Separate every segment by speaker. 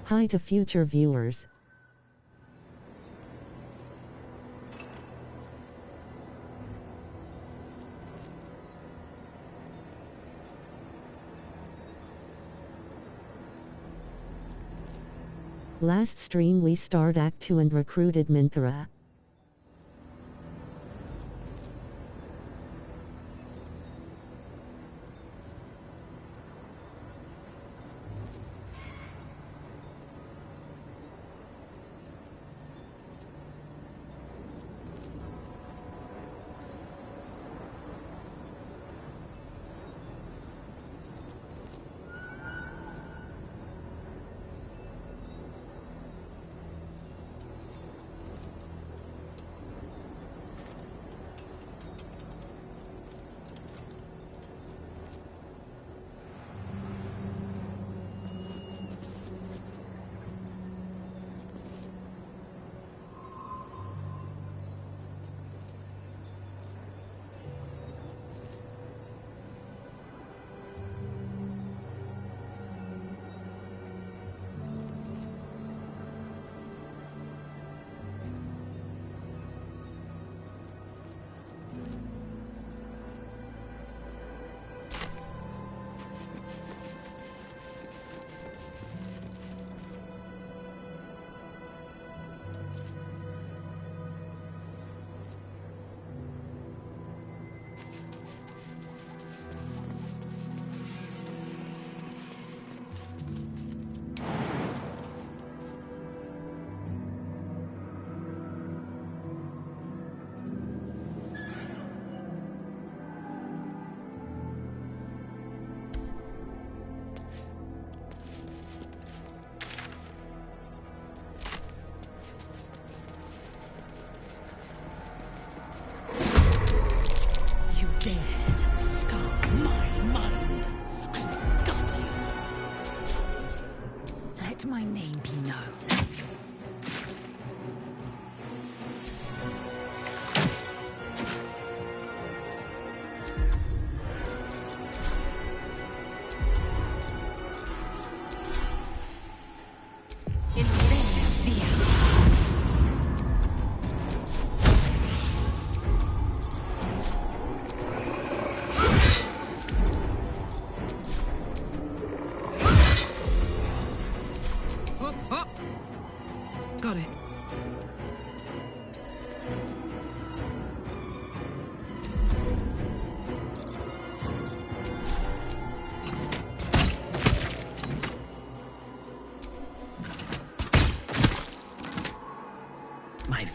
Speaker 1: Hi to future viewers. Last stream we started Act 2 and recruited Minthara.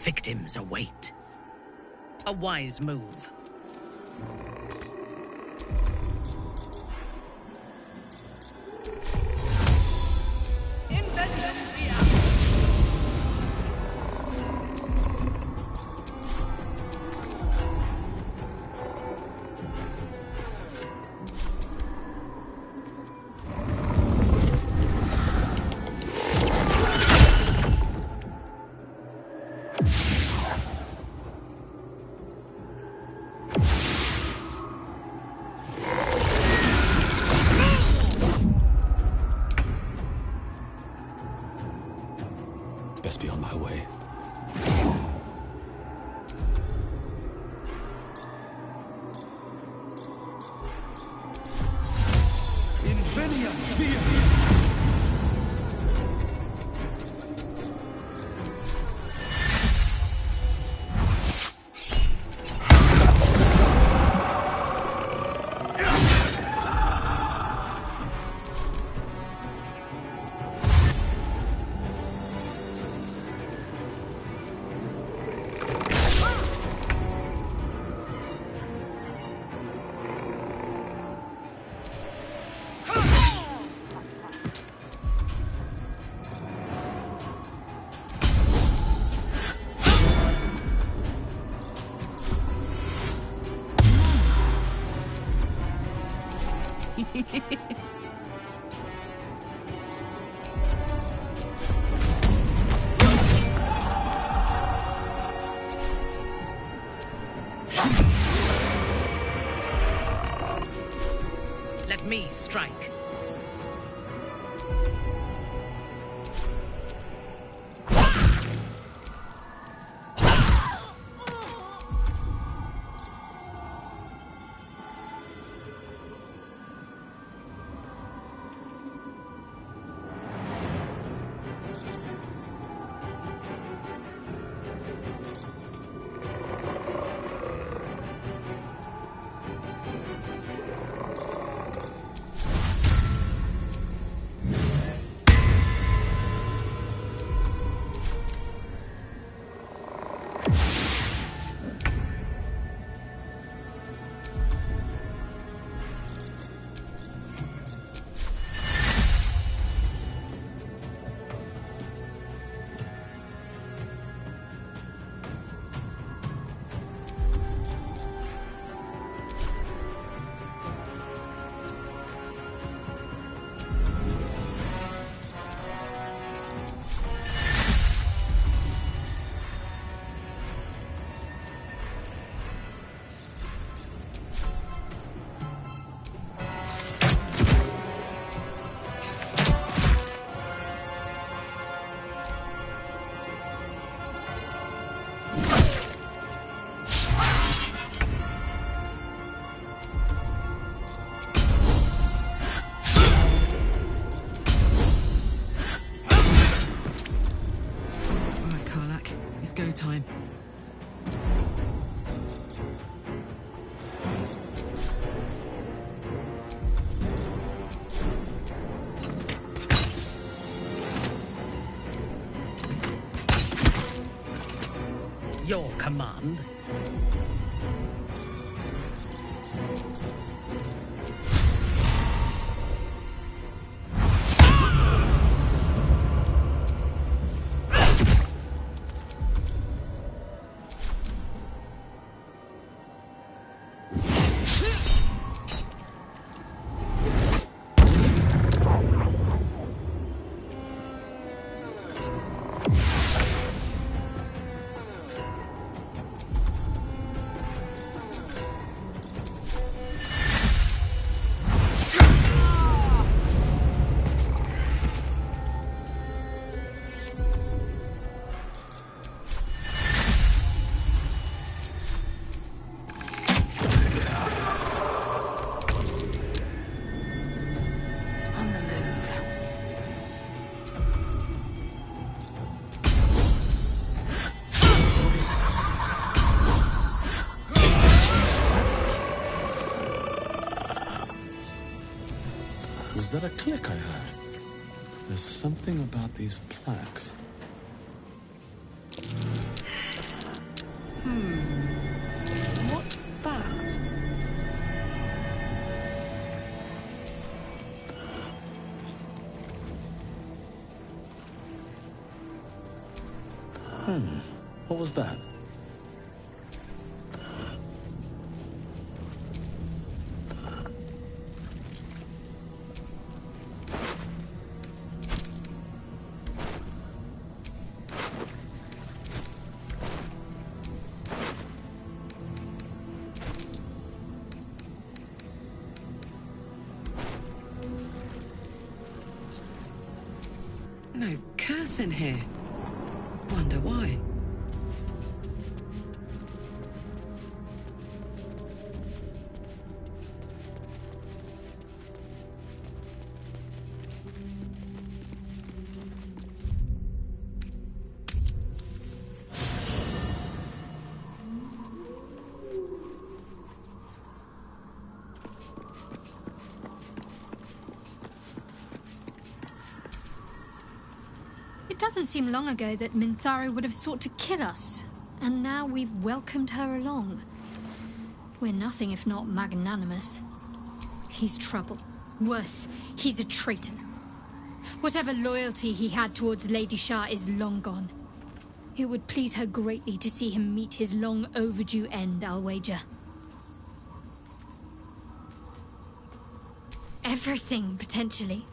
Speaker 2: Victims await. A wise move.
Speaker 3: Best be on my way.
Speaker 4: Infinium fear!
Speaker 2: Let me strike. command.
Speaker 3: Was that a click I heard? There's something about these plaques.
Speaker 5: What's that?
Speaker 3: What was that?
Speaker 5: No curse in here. Wonder why.
Speaker 6: It doesn't seem long ago that Minthara would have sought to kill us, and now we've welcomed her along. We're nothing if not magnanimous. He's trouble. Worse, he's a traitor. Whatever loyalty he had towards Lady Shar is long gone. It would please her greatly to see him meet his long overdue end, I'll wager. Everything, potentially.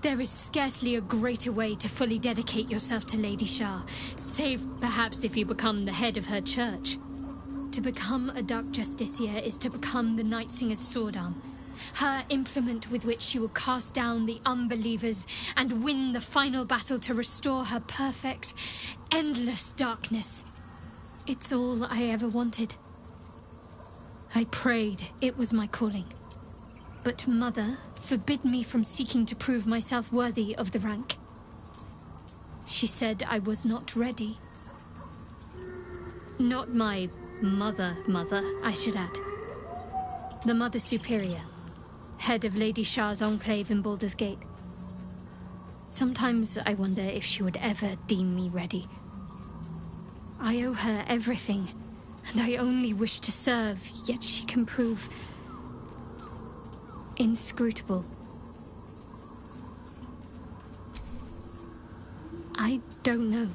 Speaker 6: There is scarcely a greater way to fully dedicate yourself to Lady Shar, save perhaps if you become the head of her church. To become a Dark Justiciar is to become the Night Singer's sword arm, her implement with which she will cast down the unbelievers and win the final battle to restore her perfect, endless darkness. It's all I ever wanted. I prayed it was my calling. But Mother forbid me from seeking to prove myself worthy of the rank. She said I was not ready. Not my mother, I should add. The Mother Superior, head of Lady Shar's enclave in Baldur's Gate. Sometimes I wonder if she would ever deem me ready. I owe her everything, and I only wish to serve, yet she can prove inscrutable. I don't know.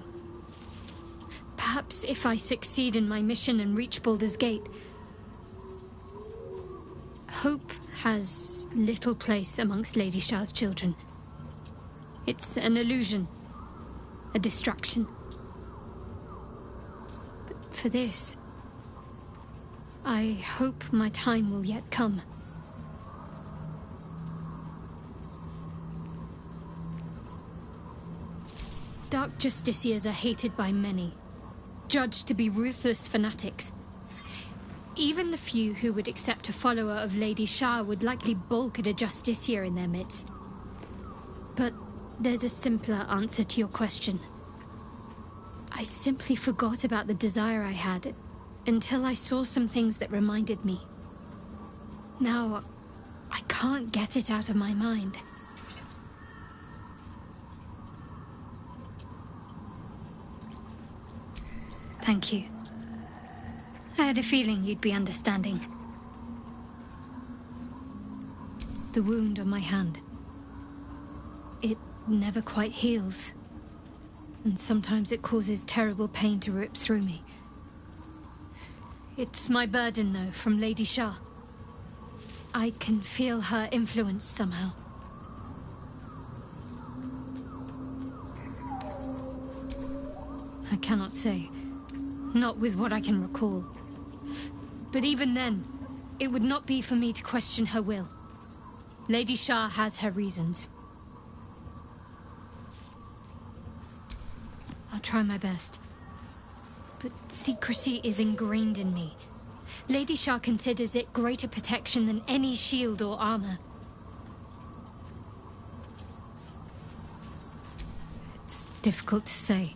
Speaker 6: Perhaps if I succeed in my mission and reach Baldur's Gate. Hope has little place amongst Lady Shar's children. It's an illusion, a distraction. But for this, I hope my time will yet come. Dark Justiciars are hated by many, judged to be ruthless fanatics. Even the few who would accept a follower of Lady Shar would likely balk at a Justiciar in their midst. But there's a simpler answer to your question. I simply forgot about the desire I had until I saw some things that reminded me. Now, I can't get it out of my mind. Thank you. I had a feeling you'd be understanding. The wound on my hand. It never quite heals. And sometimes it causes terrible pain to rip through me. It's my burden, though, from Lady Shar. I can feel her influence somehow. I cannot say. Not with what I can recall. But even then, it would not be for me to question her will. Lady Shar has her reasons. I'll try my best. But secrecy is ingrained in me. Lady Shar considers it greater protection than any shield or armor. It's difficult to say.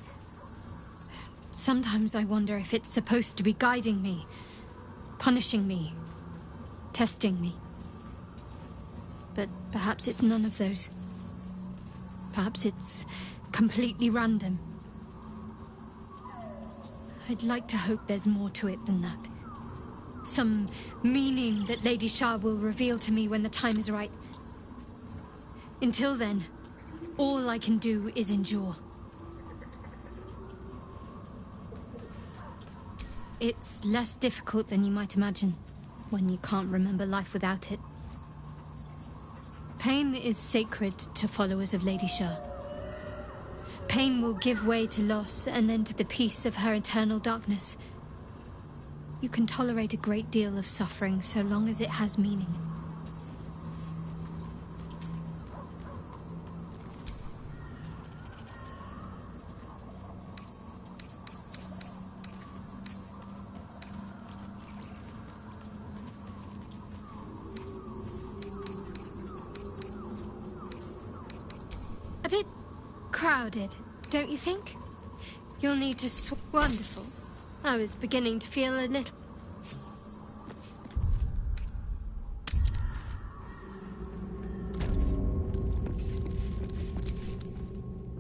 Speaker 6: Sometimes I wonder if it's supposed to be guiding me, punishing me, testing me. But perhaps it's none of those. Perhaps it's completely random. I'd like to hope there's more to it than that. Some meaning that Lady Shar will reveal to me when the time is right. Until then, all I can do is endure. It's less difficult than you might imagine, when you can't remember life without it. Pain is sacred to followers of Lady Shar. Pain will give way to loss, and then to the peace of her eternal darkness. You can tolerate a great deal of suffering so long as it has meaning. A bit crowded, don't you think? You'll need to Wonderful. I was beginning to feel a little...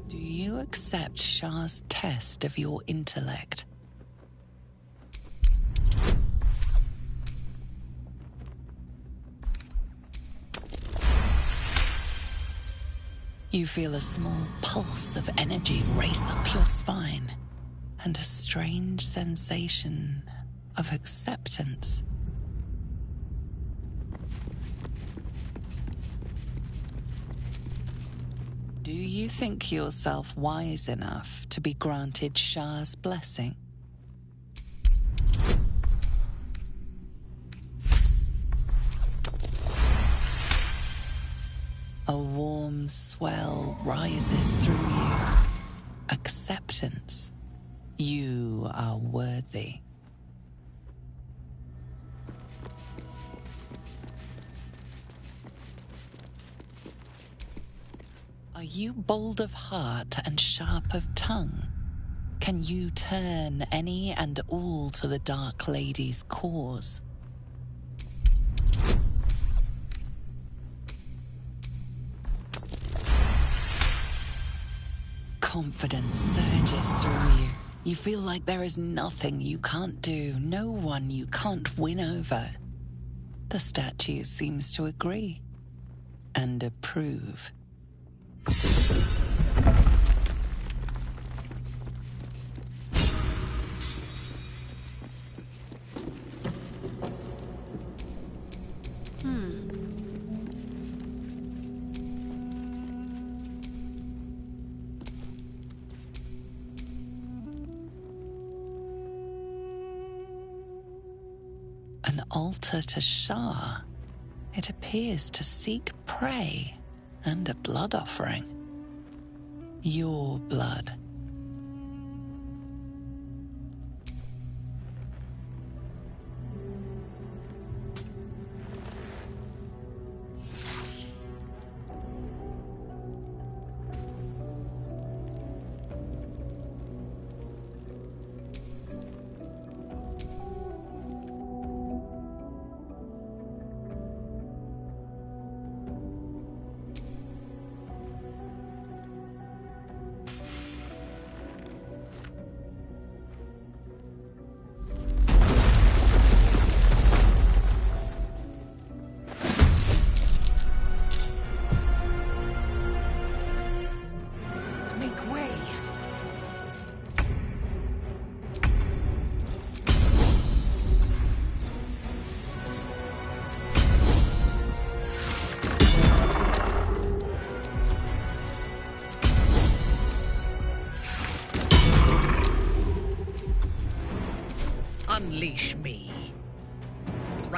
Speaker 2: Do you accept Shar's test of your intellect? You feel a small pulse of energy race up your spine, and a strange sensation of acceptance. Do you think yourself wise enough to be granted Shar's blessing? A warm swell rises through you. Acceptance. You are worthy. Are you bold of heart and sharp of tongue? Can you turn any and all to the Dark Lady's cause? Confidence surges through you. You feel like there is nothing you can't do, no one you can't win over. The statue seems to agree and approve. An altar to Shar. It appears to seek prey and a blood offering. Your blood.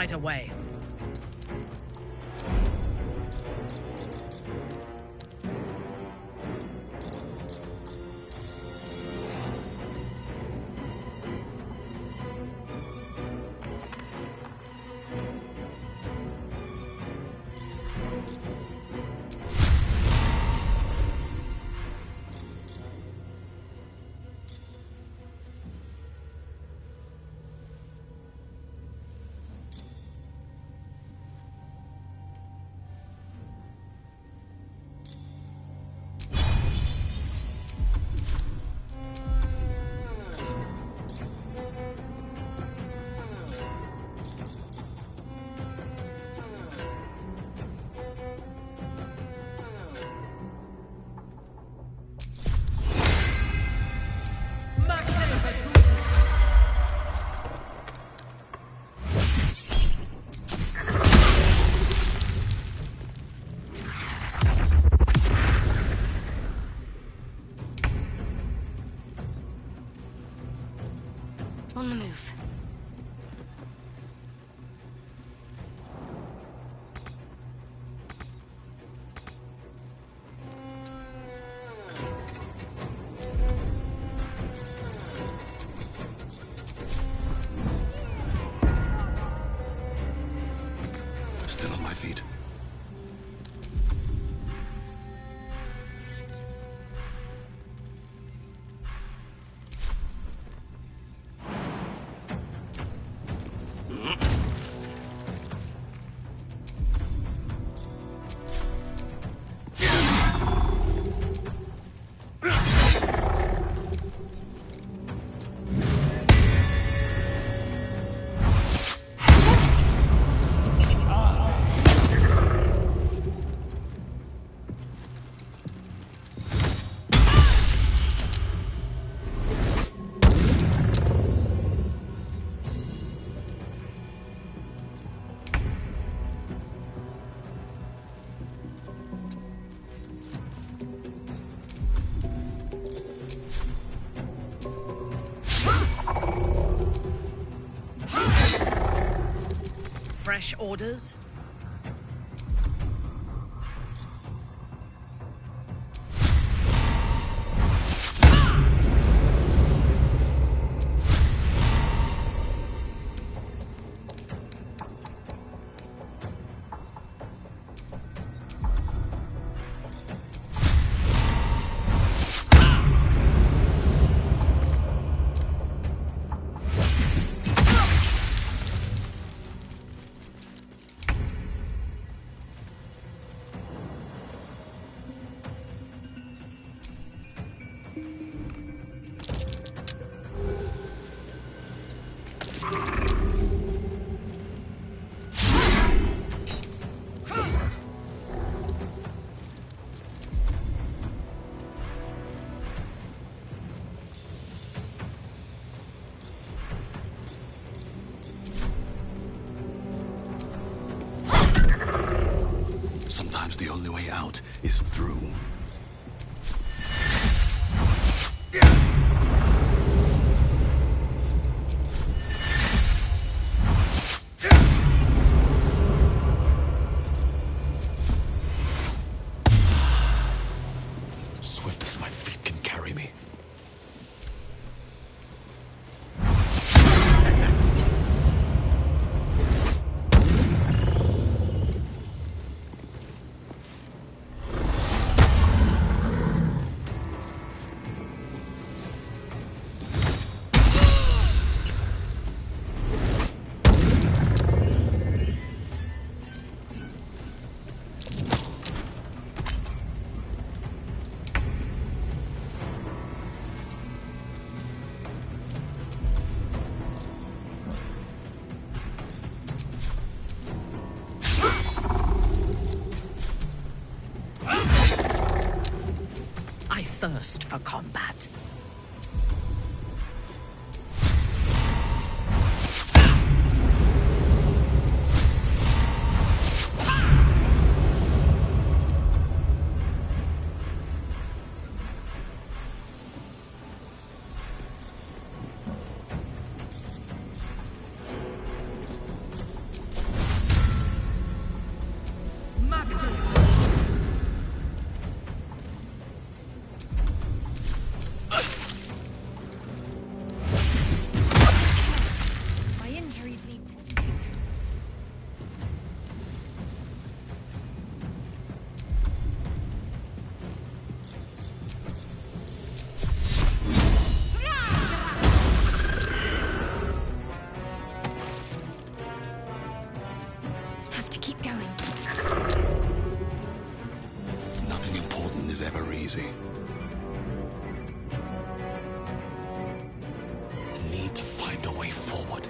Speaker 7: right away.
Speaker 8: On the move.
Speaker 3: Still on my feet.
Speaker 7: Fresh orders?
Speaker 3: Sometimes the only way out is through. Swift as my feet can carry me.
Speaker 7: Thirst for combat.
Speaker 3: easy. Need to find a way forward.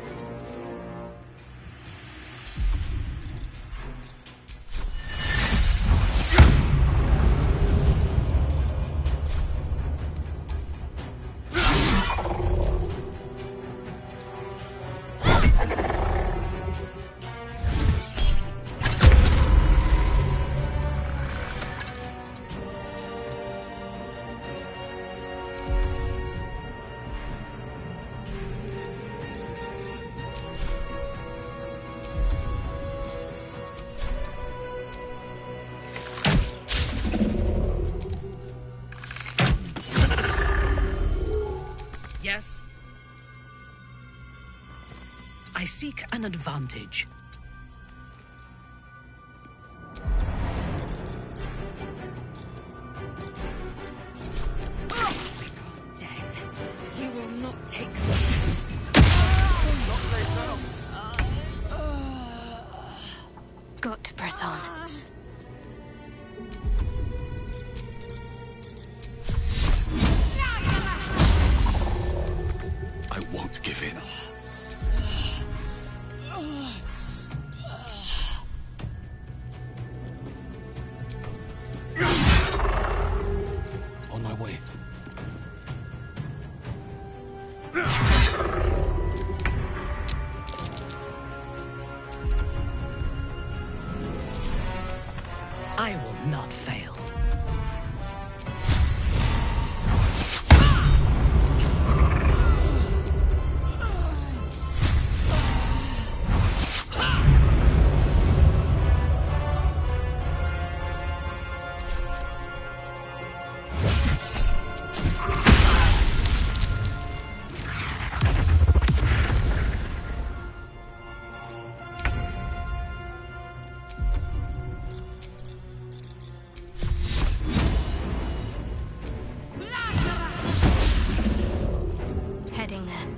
Speaker 7: Yes? I seek an advantage.
Speaker 8: Death. You will not take Got to press on.
Speaker 3: I won't give in. On my way.
Speaker 7: I will not fail.
Speaker 8: Heading there.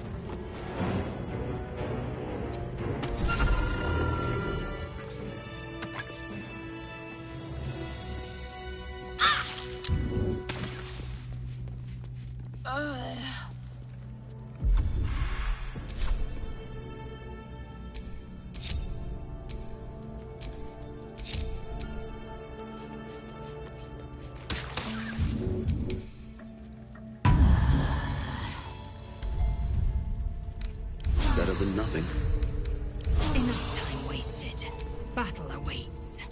Speaker 3: Better than nothing.
Speaker 8: Enough time wasted. Battle awaits.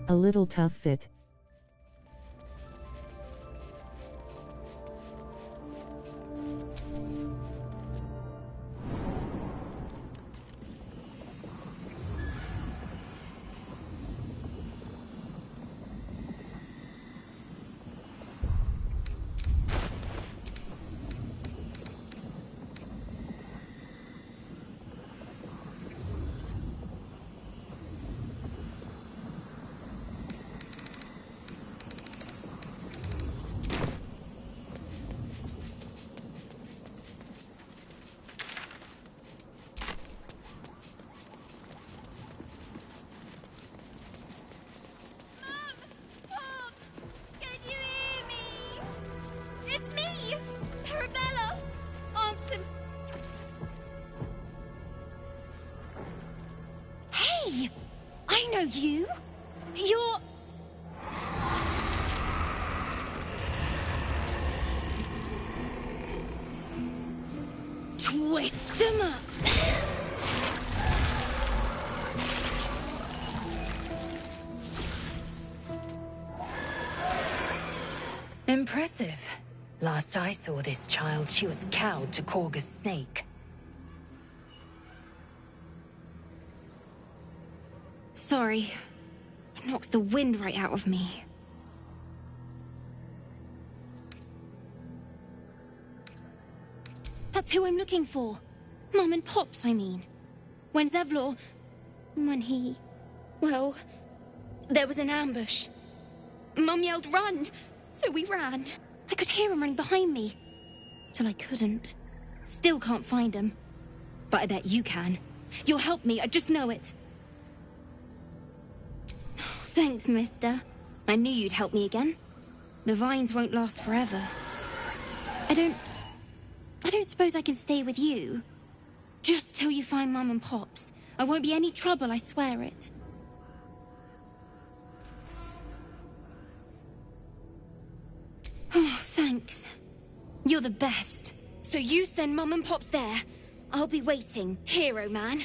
Speaker 1: A little tough fit.
Speaker 9: Can you hear me? It's me, Arabella. Answer. Hey, I know you. You're. Twist 'em up.
Speaker 8: Impressive. Last I saw this child, she was cowed to Korga's snake.
Speaker 9: Sorry. It knocks the wind right out of me. That's who I'm looking for. Mum and Pops, I mean. When Zevlor... When he... Well... There was an ambush. Mum yelled, "Run!" So we ran. I could hear him running behind me. Till I couldn't. Still can't find him. But I bet you can. You'll help me, I just know it. Thanks, mister. I knew you'd help me again. The vines won't last forever. I don't suppose I can stay with you. Just till you find Mum and Pops. I won't be any trouble, I swear it. Oh, thanks. You're the best. So you send Mum and Pops there. I'll be waiting, hero man.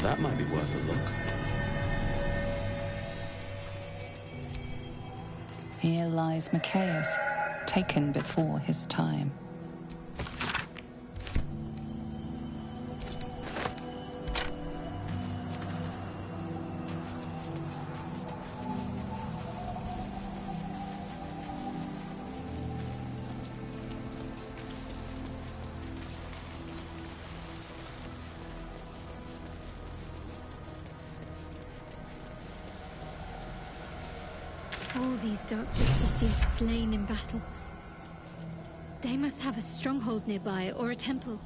Speaker 3: That might be worth a look.
Speaker 2: Here lies Machaeus, taken before his time.
Speaker 6: All these dark justiciars slain in battle. They must have a stronghold nearby, or a temple.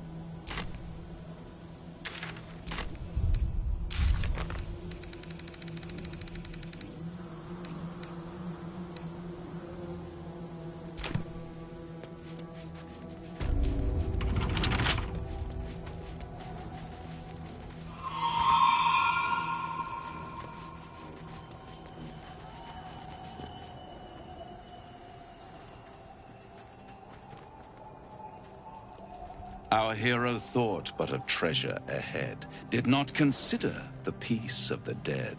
Speaker 10: Our hero thought but of treasure ahead, did not consider the peace of the dead.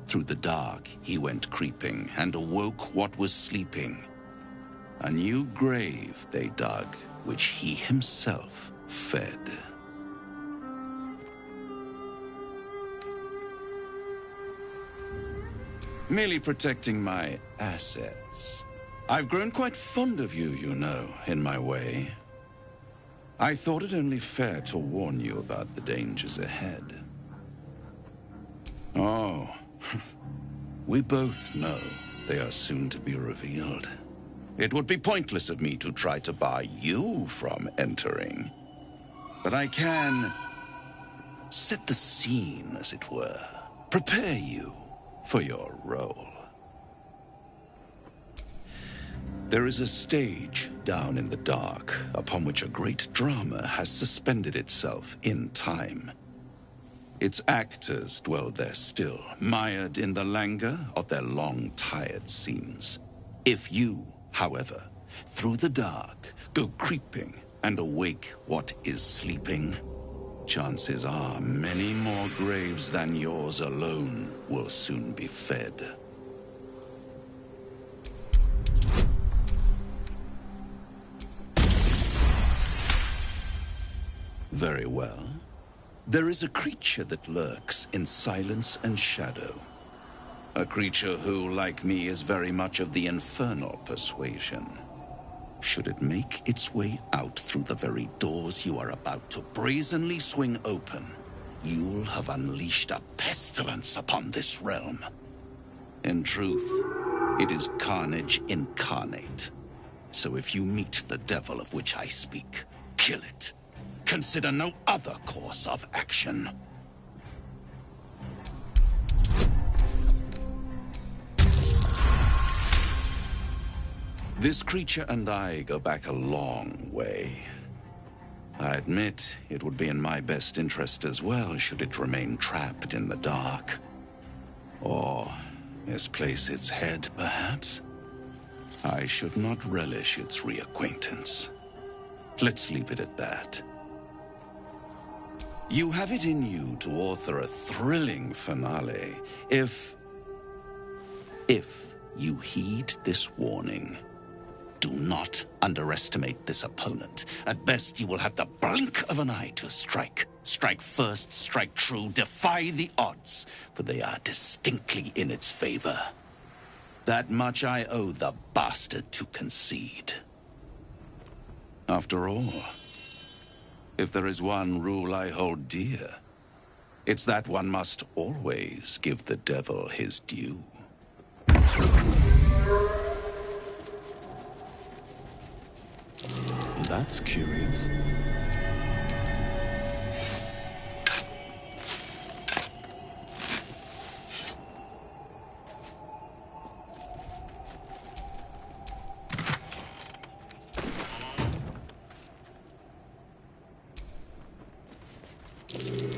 Speaker 10: Through the dark he went creeping, and awoke what was sleeping. A new grave they dug, which he himself fed. Merely protecting my assets. I've grown quite fond of you, you know, in my way. I thought it only fair to warn you about the dangers ahead. Oh, we both know they are soon to be revealed. It would be pointless of me to try to bar you from entering. But I can set the scene, as it were. Prepare you for your role. There is a stage down in the dark upon which a great drama has suspended itself in time. Its actors dwell there still, mired in the languor of their long, tired scenes. If you, however, through the dark, go creeping and awake what is sleeping, chances are many more graves than yours alone will soon be fed. Very well. There is a creature that lurks in silence and shadow. A creature who, like me, is very much of the infernal persuasion. Should it make its way out through the very doors you are about to brazenly swing open, you'll have unleashed a pestilence upon this realm. In truth, it is carnage incarnate. So if you meet the devil of which I speak, kill it. Consider no other course of action. This creature and I go back a long way. I admit it would be in my best interest as well should it remain trapped in the dark. Or misplace its head, perhaps? I should not relish its reacquaintance. Let's leave it at that. You have it in you to author a thrilling finale if you heed this warning. Do not underestimate this opponent. At best, you will have the blink of an eye to strike. Strike first, strike true, defy the odds, for they are distinctly in its favor. That much I owe the bastard to concede. After all, if there is one rule I hold dear, it's that one must always give the devil his due.
Speaker 3: That's curious.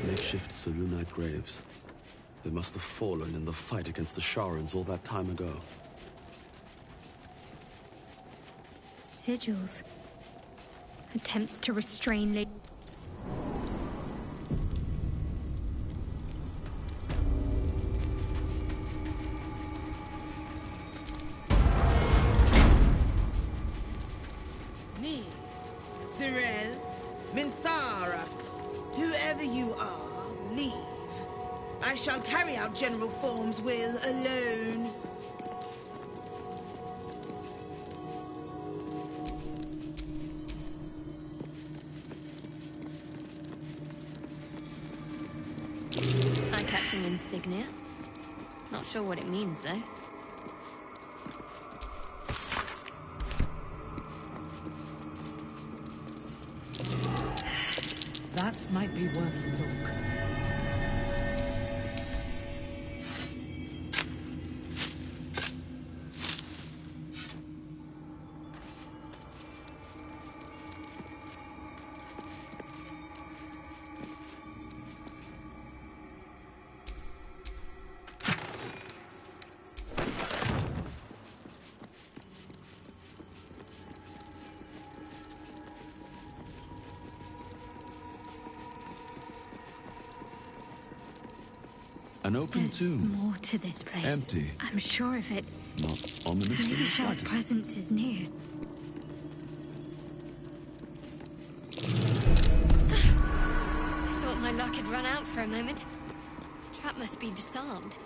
Speaker 3: Makeshift Selûnite graves. They must have fallen in the fight against the Sharans all that time ago.
Speaker 6: Sigils. Attempts to restrain Lady...
Speaker 11: Me, Zirel, Minthara, whoever you are, leave. I shall carry out General Form's will alone.
Speaker 12: Catching insignia. Not sure what it means, though.
Speaker 7: That might be worth a look.
Speaker 3: An open
Speaker 6: There's
Speaker 3: tomb.
Speaker 6: more to this place.
Speaker 3: Empty.
Speaker 6: I'm sure of it.
Speaker 3: Not ominous in
Speaker 6: Lady
Speaker 3: the
Speaker 6: Shar's
Speaker 3: slightest.
Speaker 6: presence is near.
Speaker 12: I thought my luck had run out for a moment. Trap must be disarmed.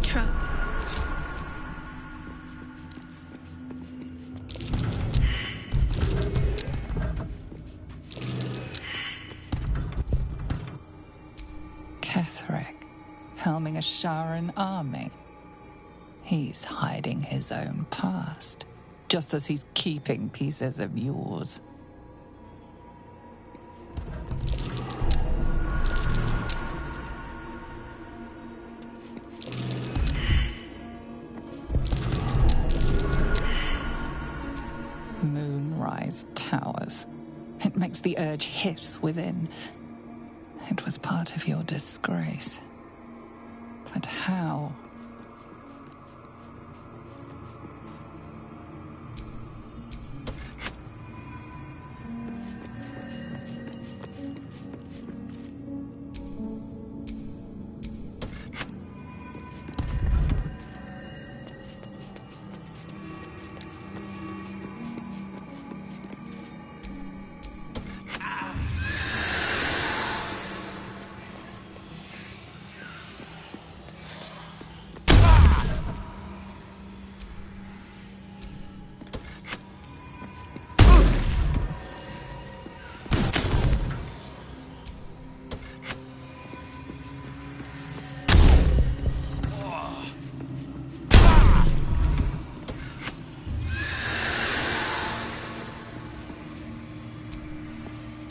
Speaker 6: Trap.
Speaker 2: Helming a Sharan army. He's hiding his own past, just as he's keeping pieces of yours. Moonrise towers. It makes the urge hiss within. It was part of your disgrace. But how?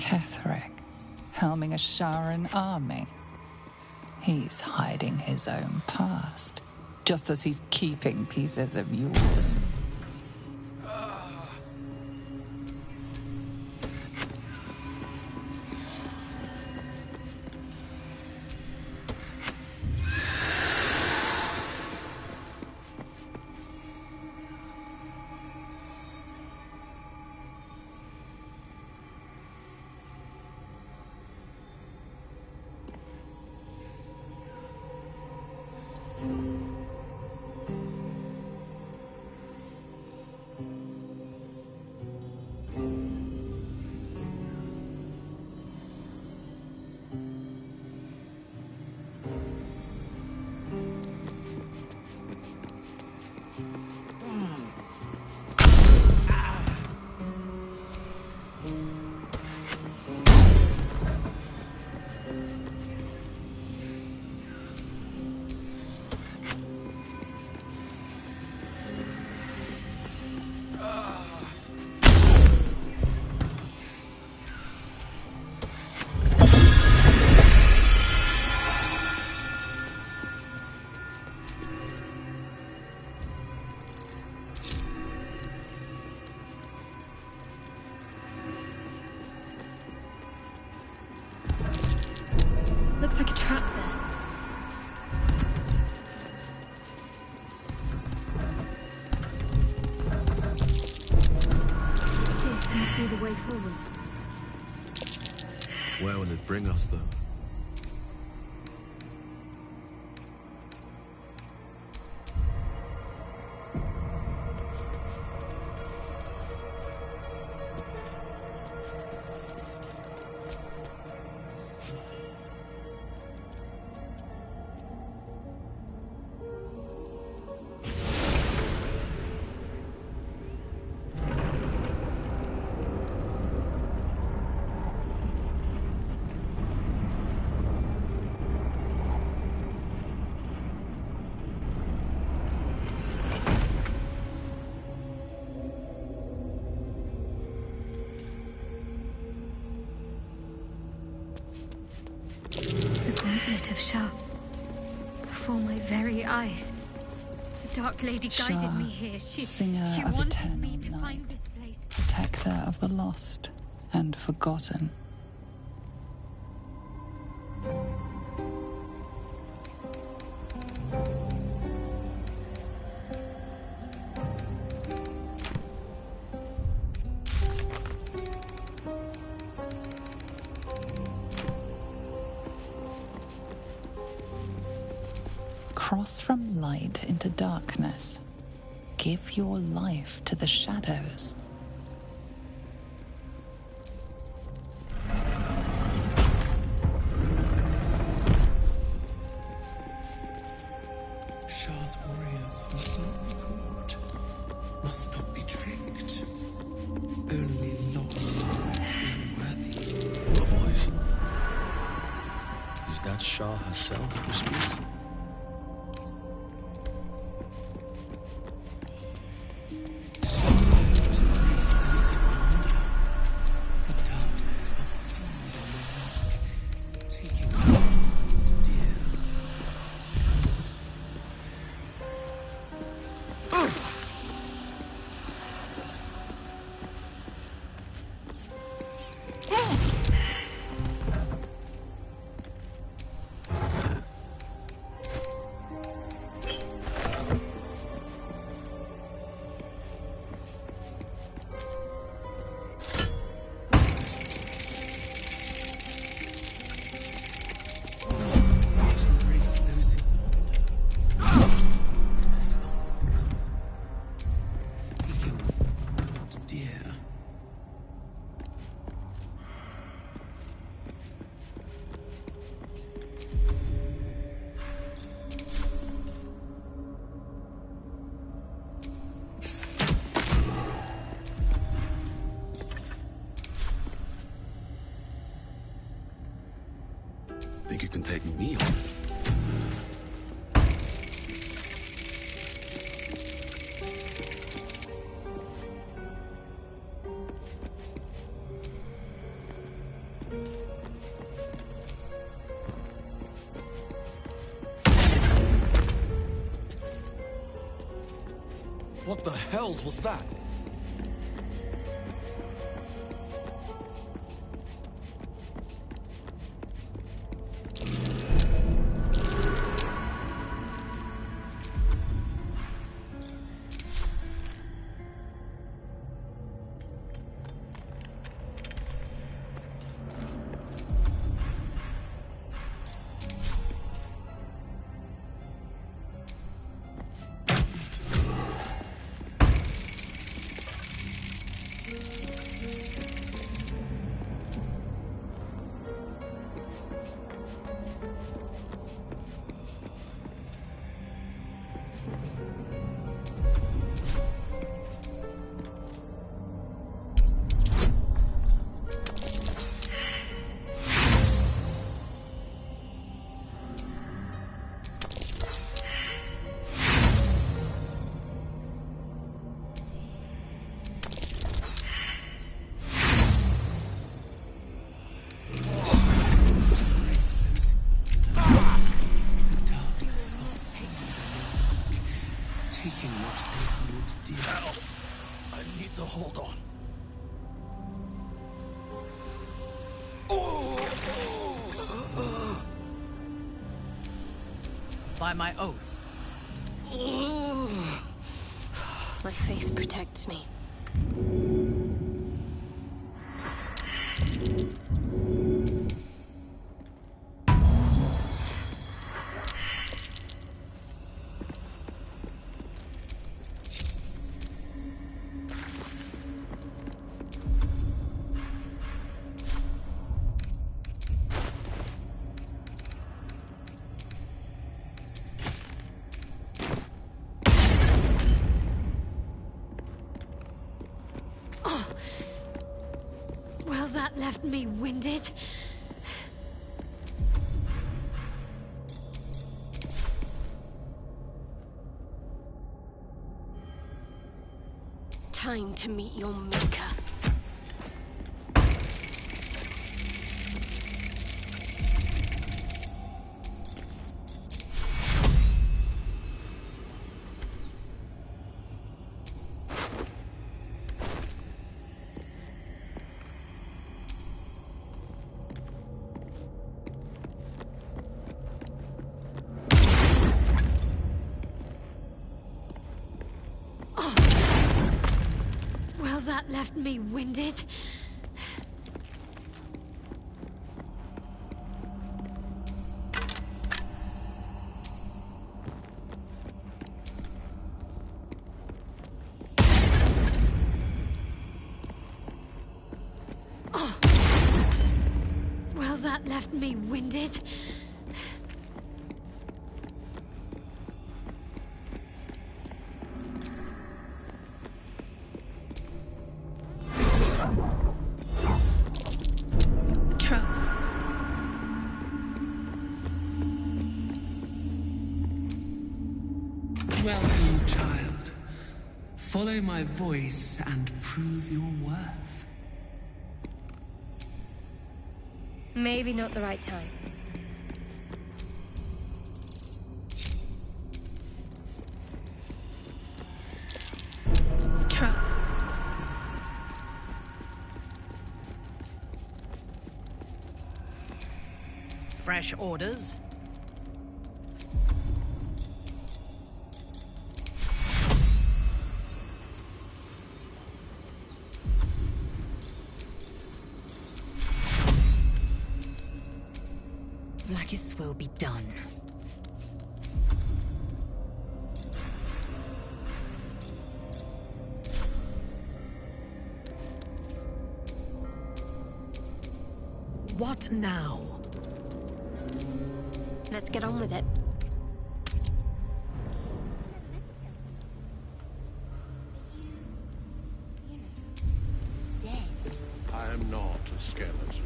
Speaker 2: Ketheric, helming a Sharan army. He's hiding his own past, just as he's keeping pieces of yours.
Speaker 6: Looks like a trap there. This must be the way forward.
Speaker 3: Where will it bring us, though?
Speaker 6: Gauntlet of Shar. Before my very eyes. The Dark Lady guided
Speaker 2: Shar,
Speaker 6: me here. She
Speaker 2: of
Speaker 6: wanted
Speaker 2: eternal
Speaker 6: me to
Speaker 2: night,
Speaker 6: find this place.
Speaker 2: Protector of the lost and forgotten. Cross from light into darkness. Give your life to the shadows.
Speaker 13: Shar's warriors must not be caught, must not be tricked. Only loss makes the unworthy.
Speaker 3: The voice. Is that Shar herself who speaks? Think you can take me on?
Speaker 4: hells was that?
Speaker 7: By my oath.
Speaker 12: My faith protects me.
Speaker 6: Left me winded.
Speaker 12: Time to meet your maker.
Speaker 6: That left me winded. Well, that left me winded.
Speaker 13: Welcome, child. Follow my voice and prove your worth.
Speaker 12: Maybe not the right time.
Speaker 6: Trap.
Speaker 7: Fresh orders?
Speaker 8: Blackith's will be done.
Speaker 7: What now?
Speaker 12: Let's get on with it.
Speaker 14: I am not a skeleton.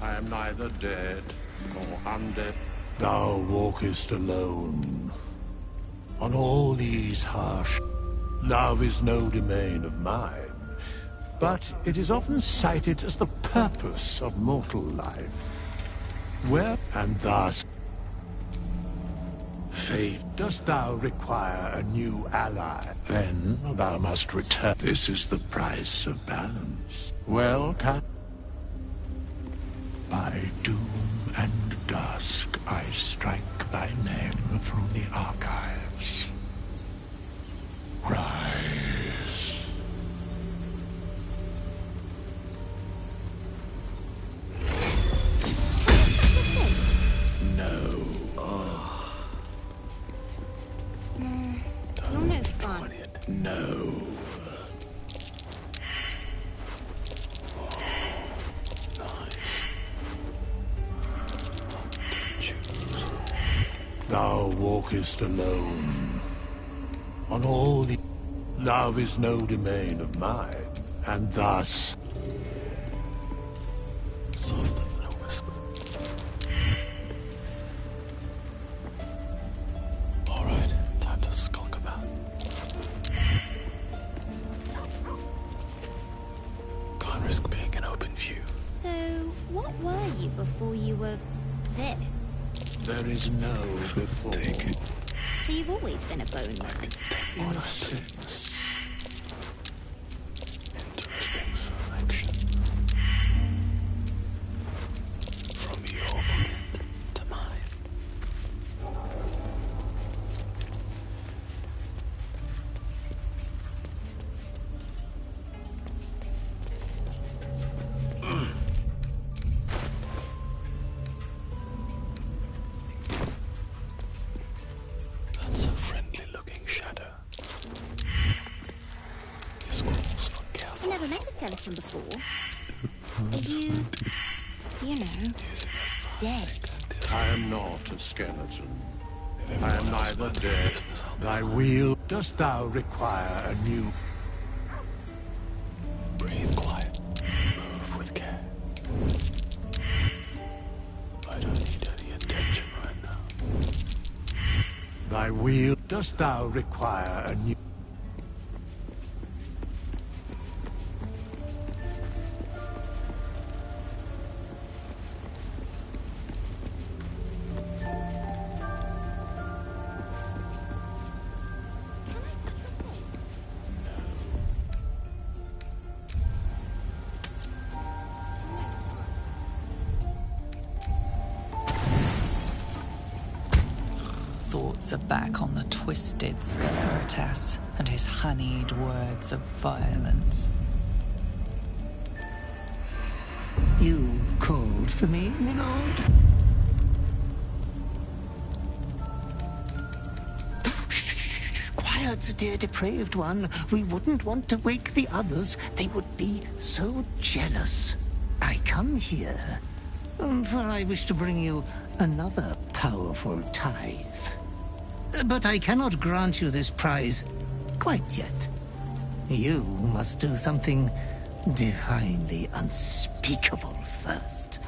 Speaker 14: I am neither dead nor undead.
Speaker 15: Thou walkest alone. On all these harsh... Love is no domain of mine, but it is often cited as the purpose of mortal life. Where, and thus... fate. Dost thou require a new ally? Then thou must return. This is the price of balance. Well, by doom and dusk I strike thy name from the archives. Rise. No.
Speaker 9: You're no fun.
Speaker 15: No. Thou walkest alone. On all the... Love is no domain of mine, and thus... Softer than a whisper. All right, time to skulk about. Can't risk being in open view.
Speaker 9: So, what were you before you were this?
Speaker 15: There is no before. Take it.
Speaker 9: So you've always been a bone man.
Speaker 15: Innocence. Interesting selection. From your mind to mine. That's a friendly-looking shadow. This calls for careful.
Speaker 9: I've never met a skeleton before. Are you know, dead?
Speaker 14: I am not a skeleton. I am neither dead.
Speaker 15: Thy wheel. Dost thou require a new... Breathe quiet. Move with care. I don't need any attention right now. Thy wheel. Dost thou require a new...
Speaker 2: Thoughts are back on the twisted Sceleritas and his honeyed words of violence.
Speaker 16: You called for me, my lord? Shh, quiet, dear depraved one. We wouldn't want to wake the others. They would be so jealous. I come here, for I wish to bring you another powerful tithe. But I cannot grant you this prize quite yet. You must do something divinely unspeakable first.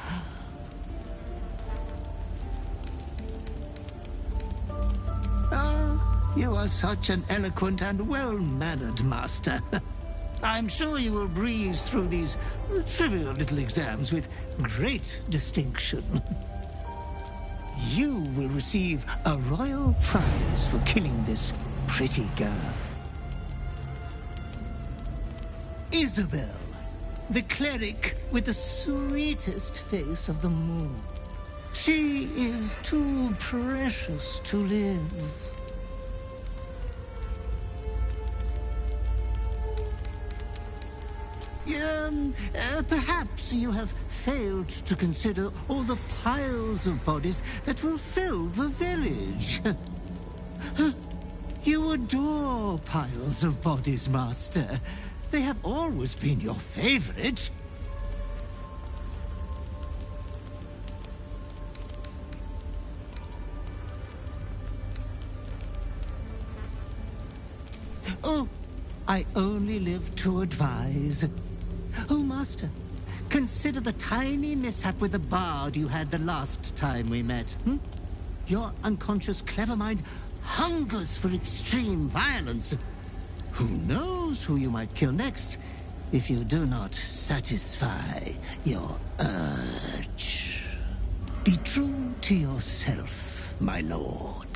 Speaker 16: Ah, you are such an eloquent and well-mannered master. I'm sure you will breeze through these trivial little exams with great distinction. You will receive a royal prize for killing this pretty girl. Isabel, the cleric with the sweetest face of them all. She is too precious to live. Perhaps you have failed to consider all the piles of bodies that will fill the village. You adore piles of bodies, Master. They have always been your favorite. Oh, I only live to advise. Oh, Master, consider the tiny mishap with the bard you had the last time we met. Your unconscious clever mind hungers for extreme violence. Who knows who you might kill next if you do not satisfy your urge. Be true to yourself, my lord.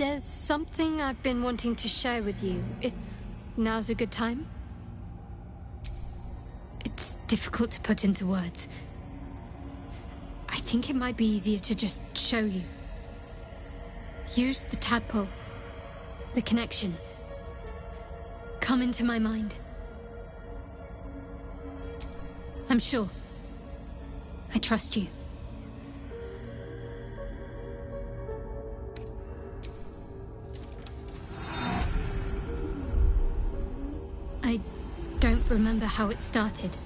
Speaker 6: There's something I've been wanting to share with you, if now's a good time. It's difficult to put into words. I think it might be easier to just show you. Use the tadpole. The connection. Come into my mind. I'm sure. I trust you. I don't remember how it started.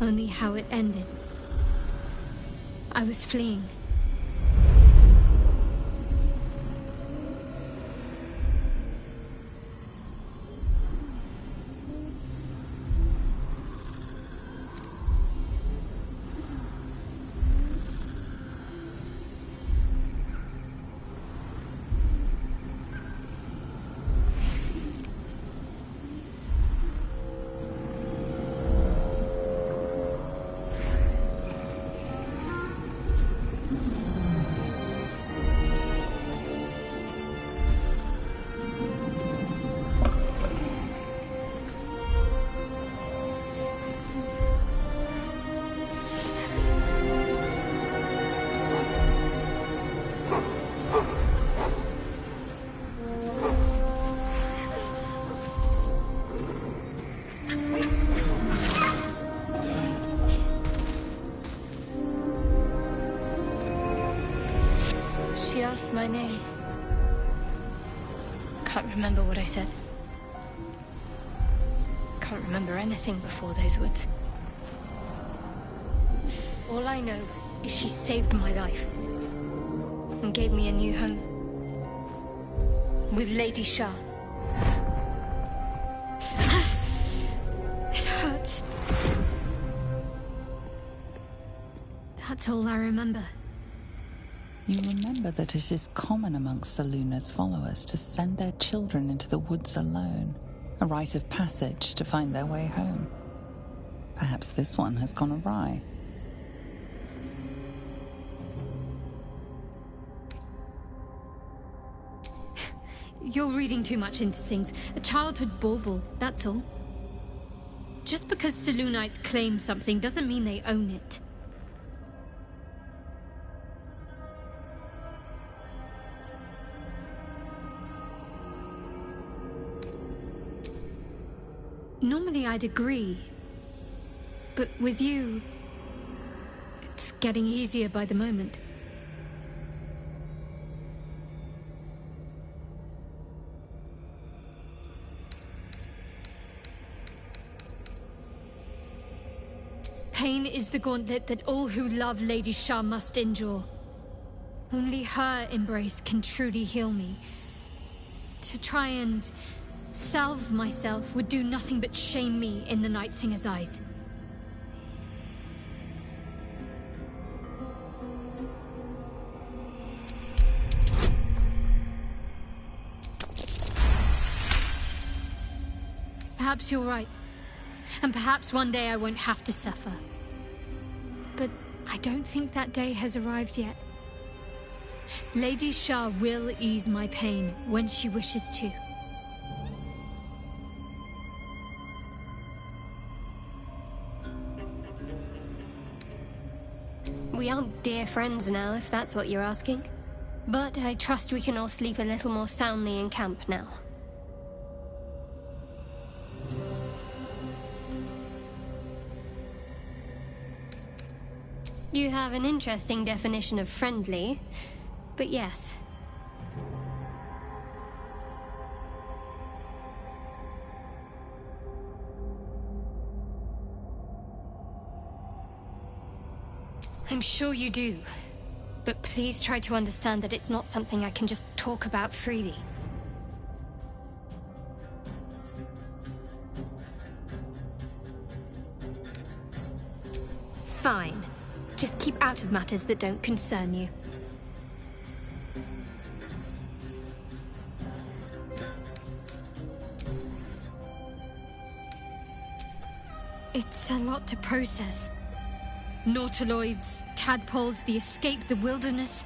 Speaker 6: Only how it ended. I was fleeing. She asked my name. Can't remember what I said. Can't remember anything before those words. All I know is she saved my life and gave me a new home with Lady Shar. It hurts. That's all I remember.
Speaker 2: You remember that it is common amongst Selûne's followers to send their children into the woods alone, a rite of passage to find their way home. Perhaps this one has gone awry.
Speaker 6: You're reading too much into things. A childhood bauble, that's all. Just because Selûnites claim something doesn't mean they own it. Normally I'd agree, but with you, it's getting easier by the moment. Pain is the gauntlet that all who love Lady Shar must endure. Only her embrace can truly heal me. To try and salve myself would do nothing but shame me in the Night Singer's eyes. Perhaps you're right. And perhaps one day I won't have to suffer. But I don't think that day has arrived yet. Lady Shar will ease my pain when she wishes to.
Speaker 12: We aren't dear friends now, if that's what you're asking. But I trust we can all sleep a little more soundly in camp now. You have an interesting definition of friendly, but yes. I'm sure you do, but please try to understand that it's not something I can just talk about freely. Fine. Just keep out of matters that don't concern you.
Speaker 6: It's a lot to process. Nautiloids, tadpoles, the escape, the wilderness.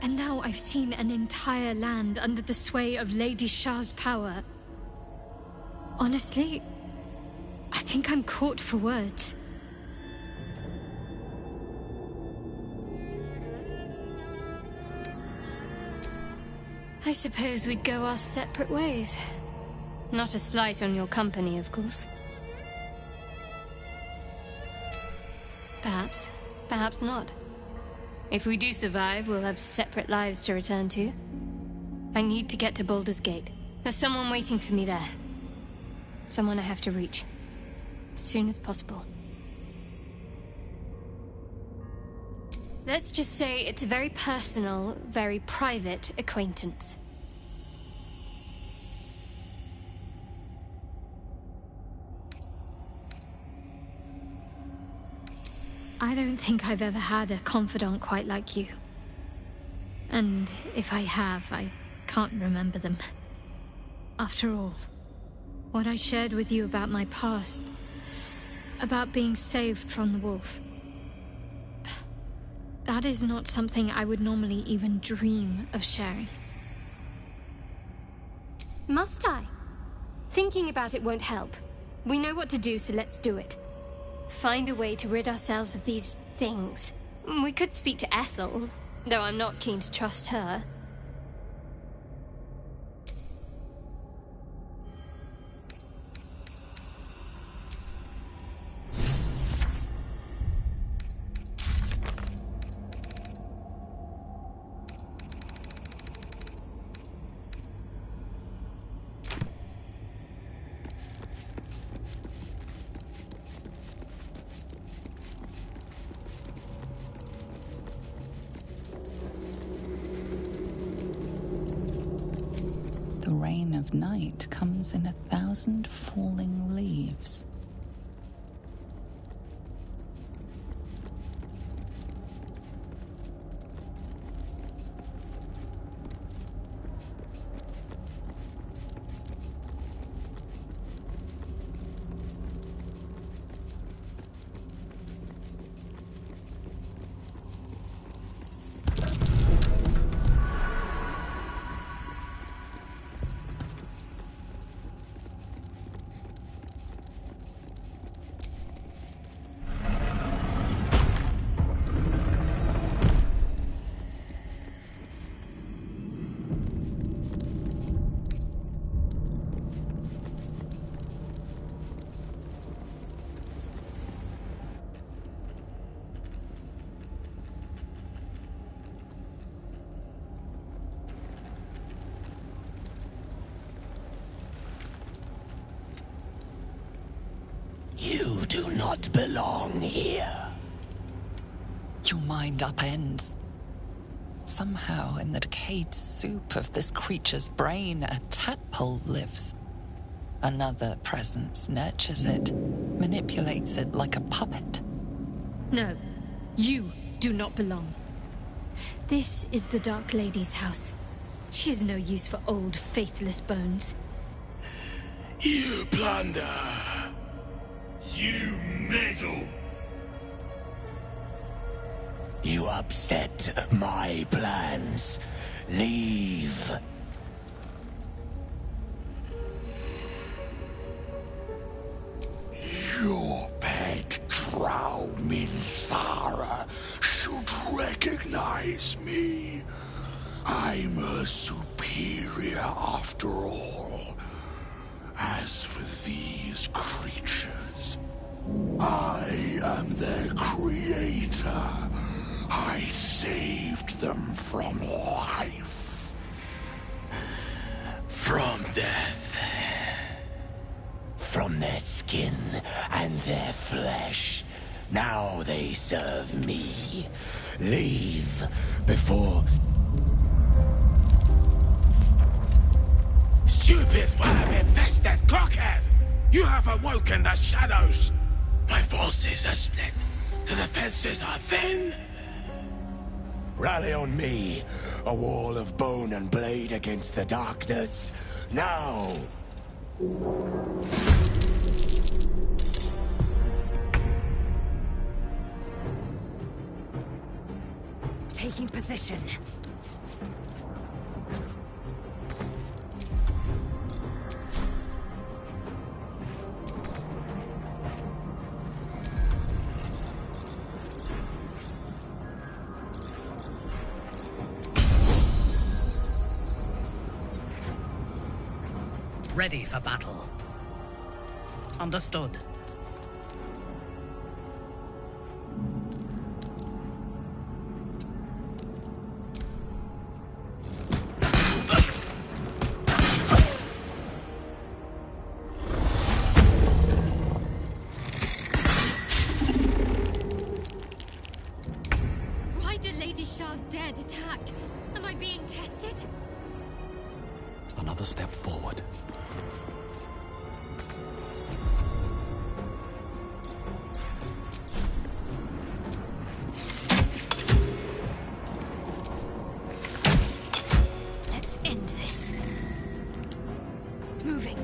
Speaker 6: And now I've seen an entire land under the sway of Lady Shar's power. Honestly, I think I'm caught for words.
Speaker 12: I suppose we'd go our separate ways. Not a slight on your company, of course. Perhaps. Perhaps not. If we do survive, we'll have separate lives to return to. I need to get to Baldur's Gate. There's someone waiting for me there. Someone I have to reach. As soon as possible. Let's just say it's a very personal, very private acquaintance.
Speaker 6: I don't think I've ever had a confidant quite like you. And if I have, I can't remember them. After all, what I shared with you about my past, about being saved from the wolf, that is not something I would normally even dream of sharing.
Speaker 12: Must I? Thinking about it won't help. We know what to do, so let's do it. Find a way to rid ourselves of these things. We could speak to Ethel, though I'm not keen to trust her.
Speaker 2: The rain of night comes in 1,000 falling leaves.
Speaker 16: You do not belong here.
Speaker 2: Your mind upends. Somehow, in the decayed soup of this creature's brain, a tadpole lives. Another presence nurtures it, manipulates it like a puppet.
Speaker 6: No, you do not belong. This is the Dark Lady's house. She has no use for old, faithless bones.
Speaker 15: You plunder. You meddle.
Speaker 16: You upset my plans. Leave.
Speaker 15: Your pet drow Minthara should recognize me. I'm a superior after all. As for these creatures, I am their creator. I saved them from life. From death.
Speaker 16: From their skin and their flesh. Now they serve me. Leave before...
Speaker 15: Stupid worm-infested cockhead! You have awoken the shadows! My forces are split. The defenses are thin.
Speaker 16: Rally on me. A wall of bone and blade against the darkness. Now!
Speaker 8: Taking position.
Speaker 7: ready for battle. Understood.
Speaker 6: Why did Lady Shar's dead attack? Am I being tested?
Speaker 3: Another step forward.
Speaker 6: Let's end this. Moving.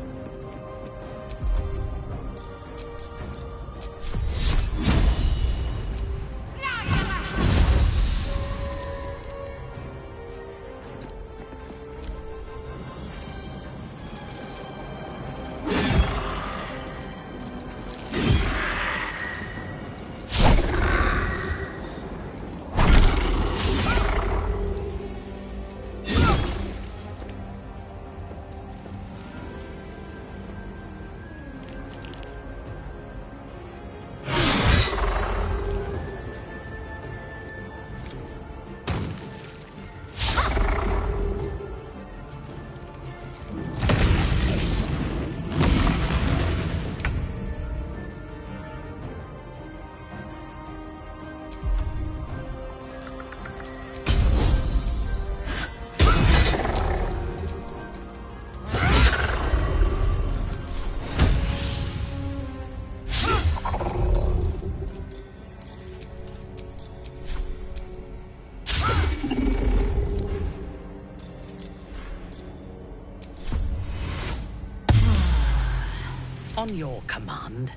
Speaker 7: On your command.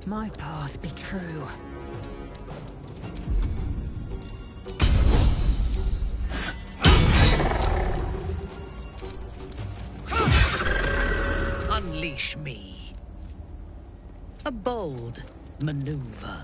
Speaker 5: My path be true.
Speaker 7: Unleash me. A bold maneuver.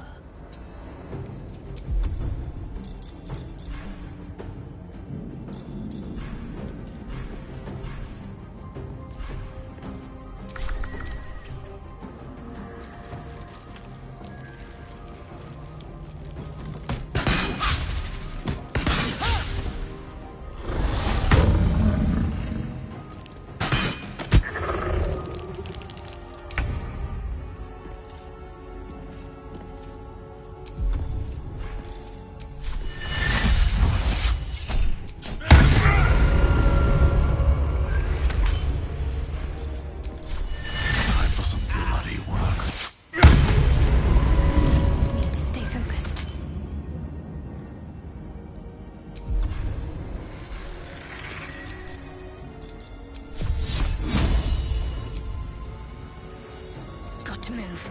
Speaker 9: to move.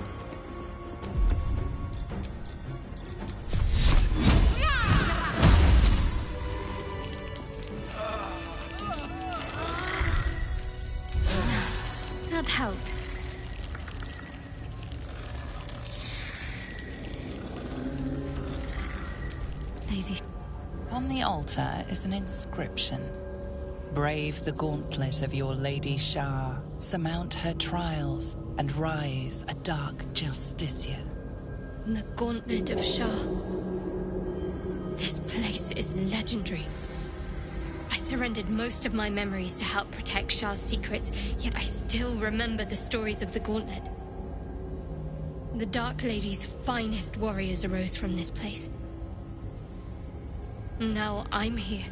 Speaker 6: That helped. Lady.
Speaker 2: On the altar is an inscription. Brave the gauntlet of your Lady Shar, surmount her trials, and rise a dark Justicia.
Speaker 6: The Gauntlet of Shar. This place is legendary. I surrendered most of my memories to help protect Shar's secrets, yet I still remember the stories of the Gauntlet. The Dark Lady's finest warriors arose from this place. Now I'm here.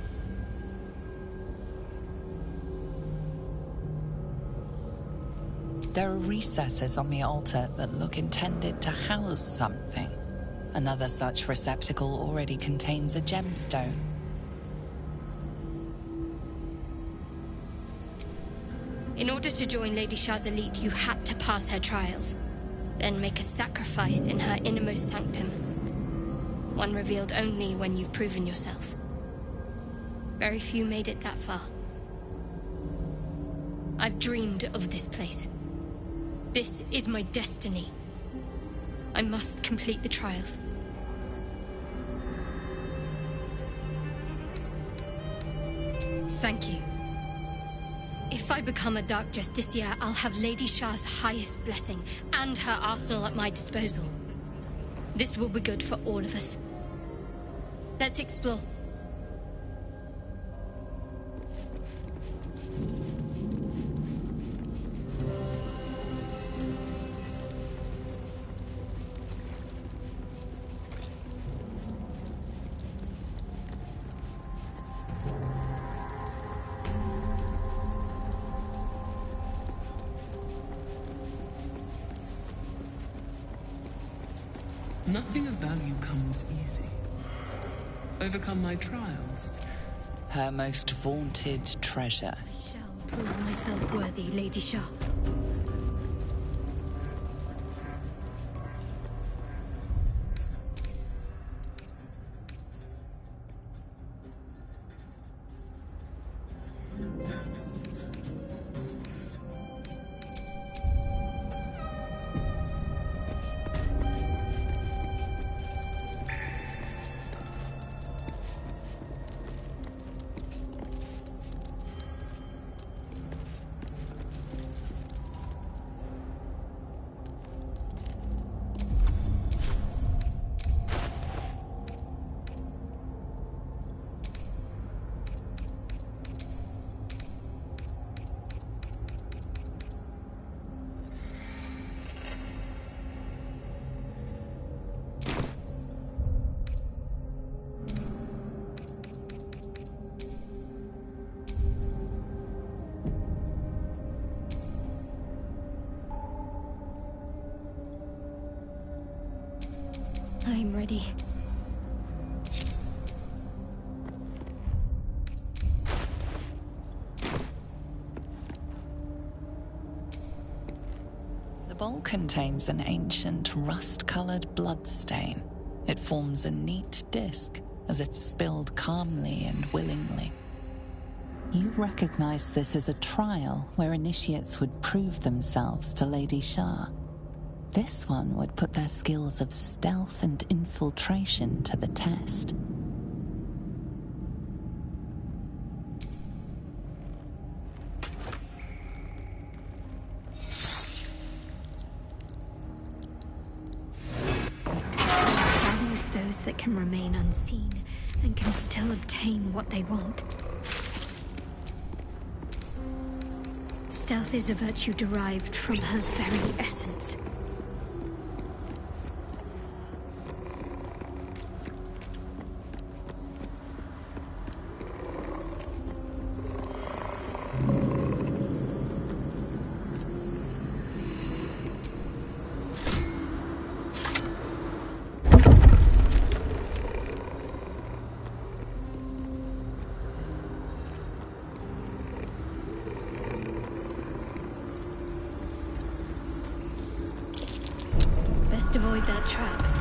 Speaker 2: There are recesses on the altar that look intended to house something. Another such receptacle already contains a gemstone.
Speaker 6: In order to join Lady Shar's elite, you had to pass her trials, then make a sacrifice in her innermost sanctum. One revealed only when you've proven yourself. Very few made it that far. I've dreamed of this place. This is my destiny. I must complete the trials. Thank you. If I become a Dark Justicia, I'll have Lady Shar's highest blessing and her arsenal at my disposal. This will be good for all of us. Let's explore.
Speaker 13: Nothing of value comes easy. Overcome my trials.
Speaker 2: Her most vaunted treasure.
Speaker 6: I shall prove myself worthy, Lady Shar. I'm ready.
Speaker 2: The bowl contains an ancient rust-colored bloodstain. It forms a neat disc, as if spilled calmly and willingly. You recognize this as a trial where initiates would prove themselves to Lady Shar. This one would put their skills of stealth and infiltration to the test.
Speaker 6: Values those that can remain unseen and can still obtain what they want. Stealth is a virtue derived from her very essence. Best avoid that trap.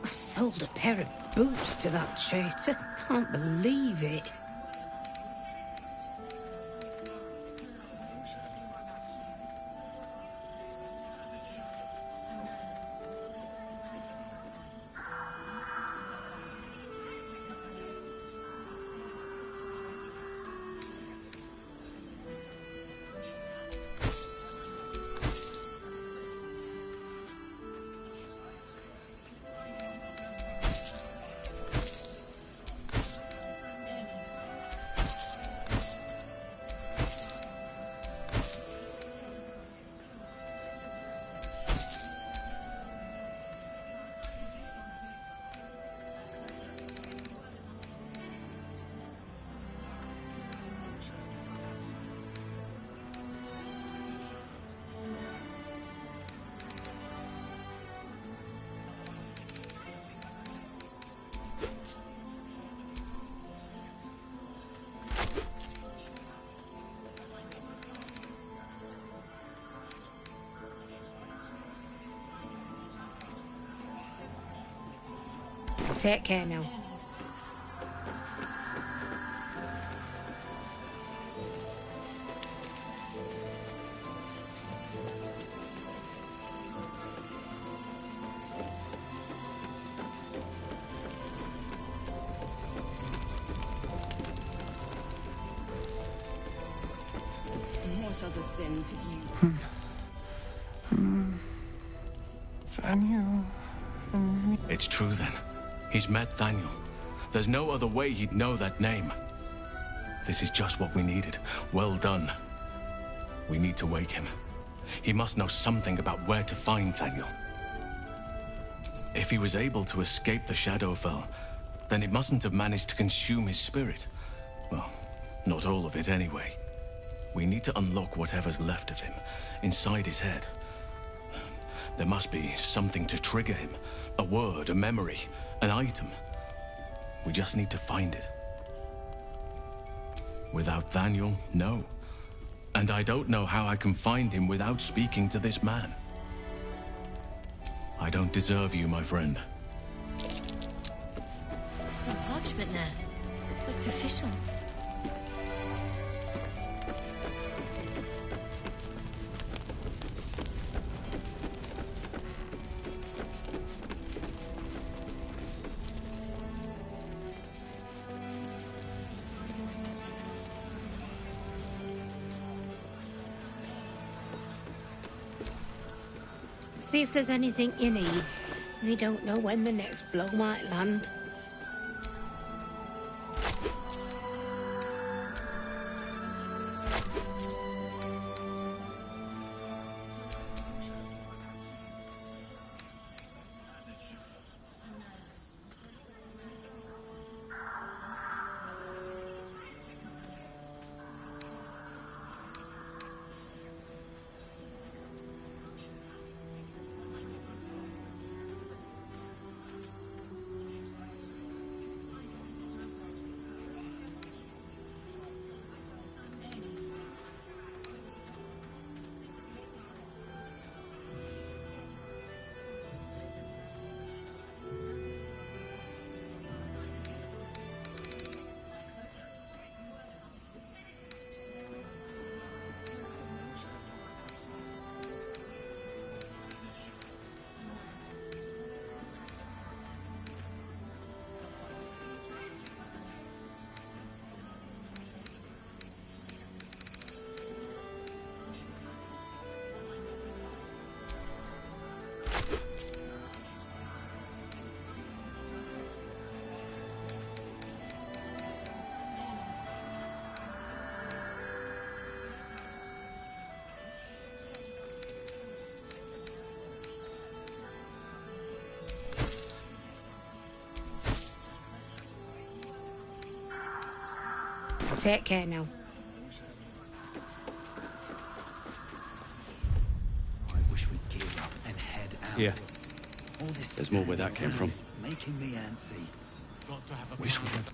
Speaker 7: Sold a pair of boots to that traitor. Can't believe it. Take care now.
Speaker 17: What other sins have you?
Speaker 18: Thaniel and me.
Speaker 19: It's true then. He's met Thaniel. There's no other way he'd know that name. This is just what we needed. Well done. We need to wake him. He must know something about where to find Thaniel. If he was able to escape the Shadowfell, then it mustn't have managed to consume his spirit. Well, not all of it anyway. We need to unlock whatever's left of him, inside his head. There must be something to trigger him. A word, a memory, an item. We just need to find it. Without Thaniel, no. And I don't know how I can find him without speaking to this man. I don't deserve you, my friend.
Speaker 6: Some parchment there. Looks official.
Speaker 7: See if there's anything you need. We don't know when the next blow might land. Take care now.
Speaker 20: I wish we'd gear up and head out.
Speaker 3: Yeah.
Speaker 20: All this
Speaker 3: There's more where that came from.
Speaker 20: making me antsy.
Speaker 19: Got to have a
Speaker 3: Wish we had.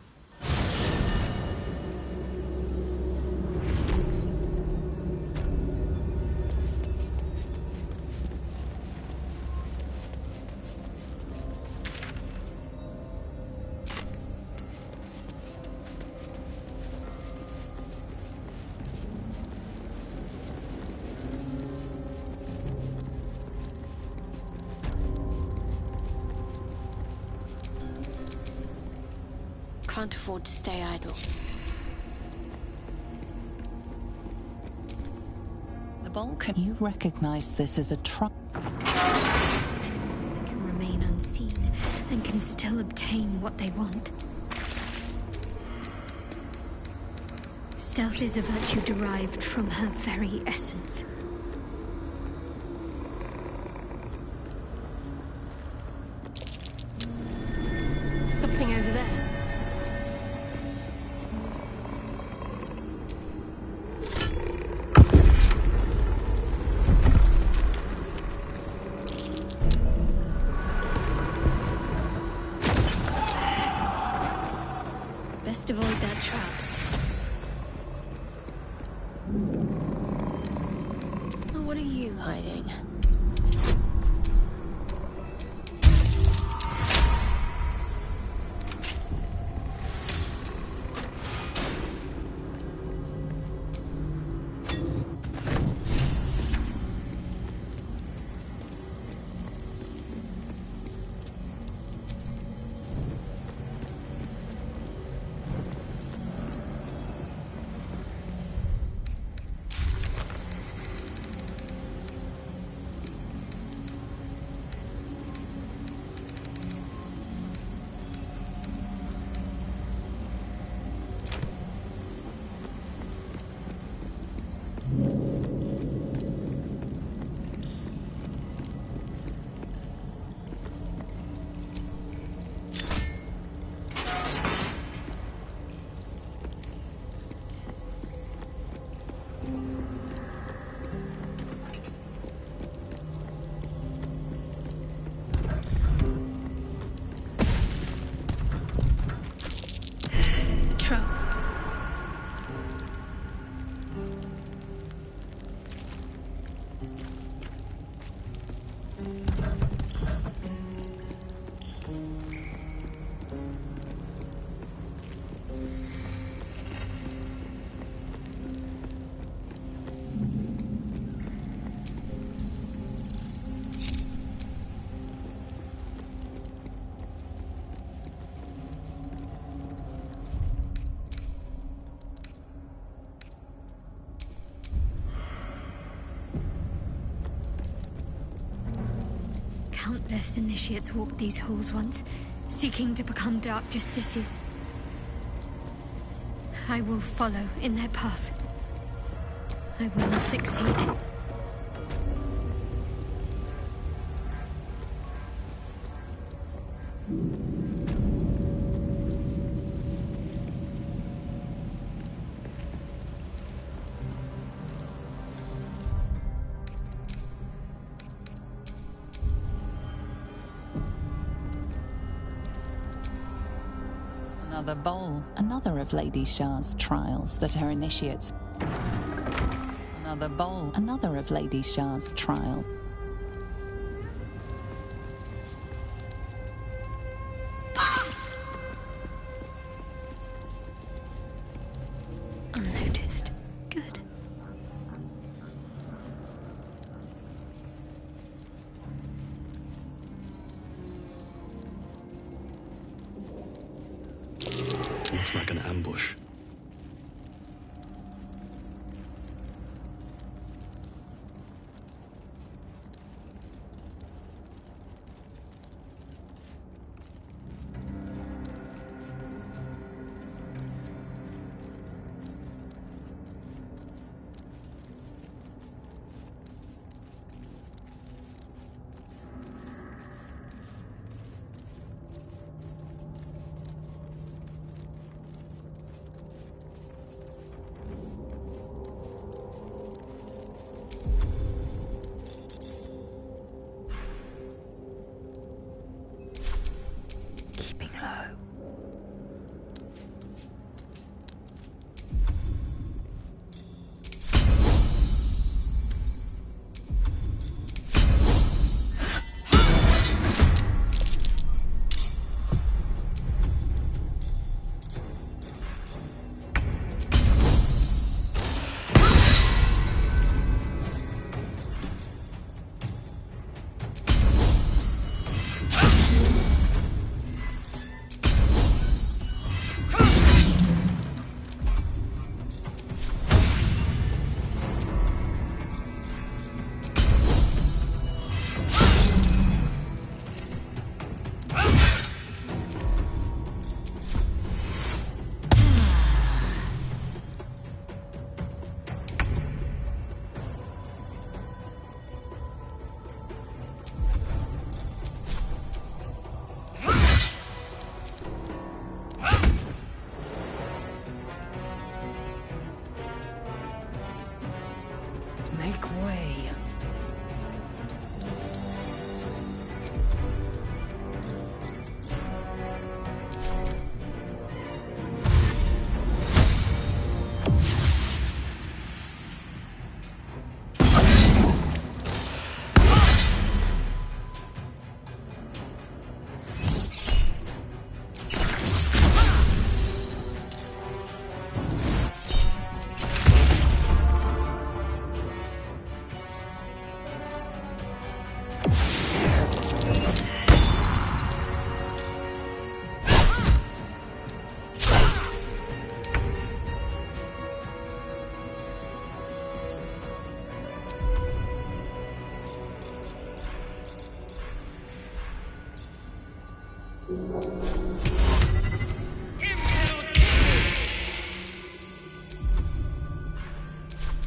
Speaker 12: Can't afford to stay idle.
Speaker 2: The Balkan, you recognize this as a trap.
Speaker 6: Can remain unseen and can still obtain what they want. Stealth is a virtue derived from her very essence.
Speaker 12: Something over there.
Speaker 6: Best avoid that trap.
Speaker 12: Oh, what are you hiding?
Speaker 6: Countless initiates walked these halls once, seeking to become Dark Justiciars. I will follow in their path. I will succeed.
Speaker 2: Another bowl, another of Lady Shar's trials that her initiates. Another bowl, another of Lady Shar's trial.
Speaker 6: Unnoticed. Good.
Speaker 3: Looks like an ambush.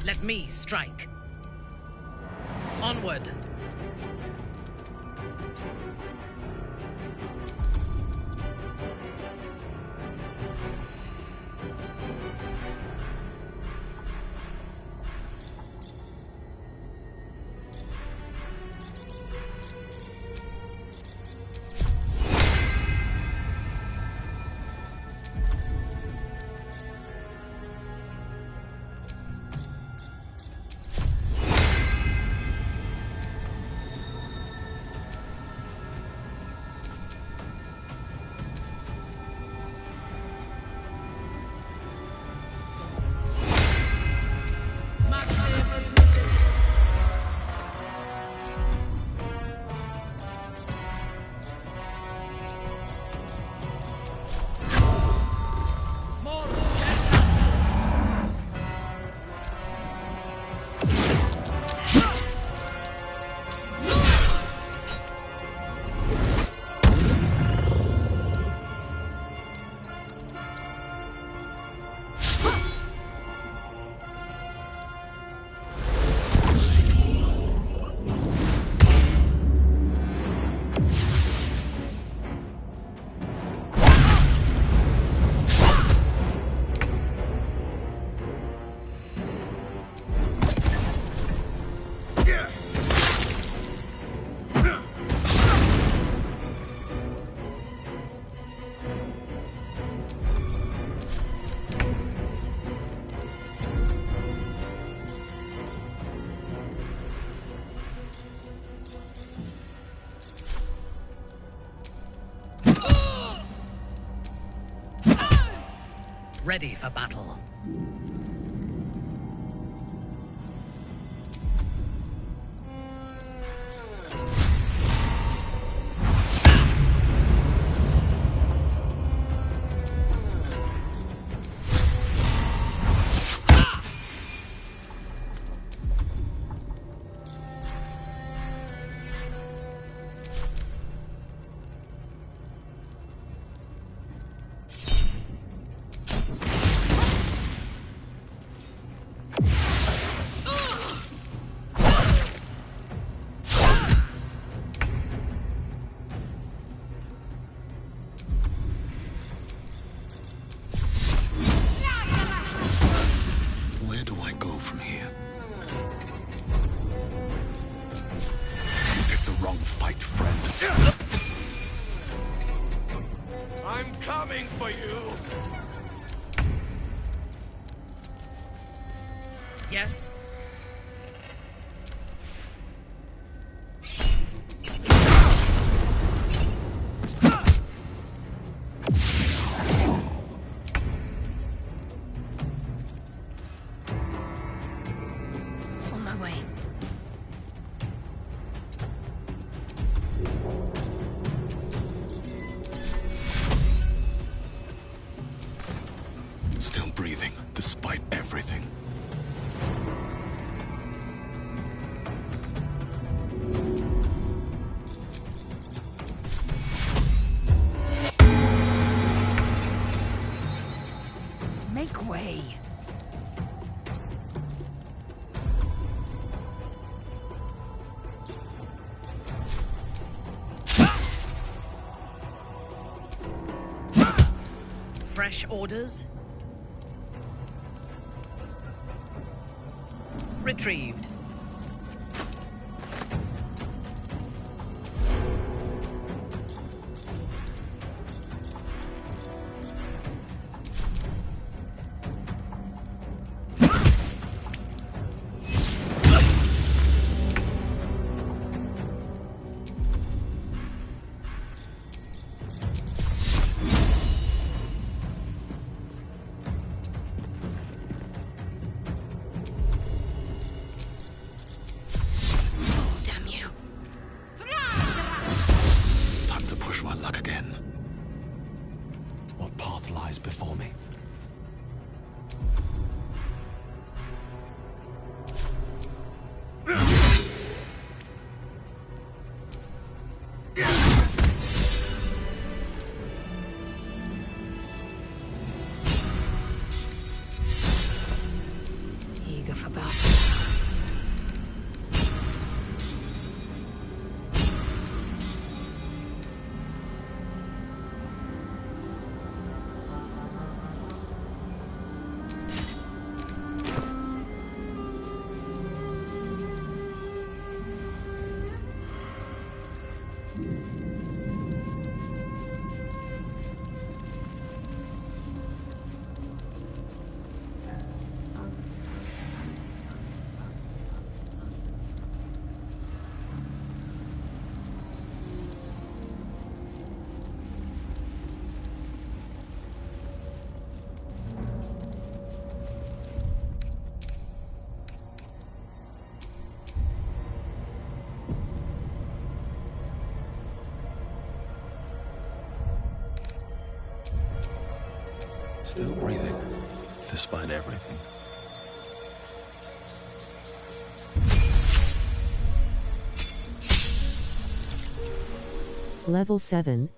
Speaker 11: Let me strike. Onward.
Speaker 18: ready for battle. Yes?
Speaker 12: On my way.
Speaker 3: Still breathing, despite everything.
Speaker 18: Make way. Fresh orders? Retrieved.
Speaker 3: Still breathing, despite everything.
Speaker 1: Level 7.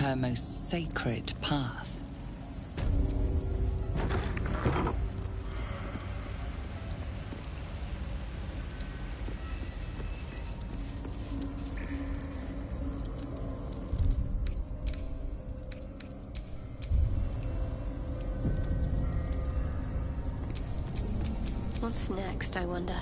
Speaker 2: her most sacred path.
Speaker 12: What's next, I wonder?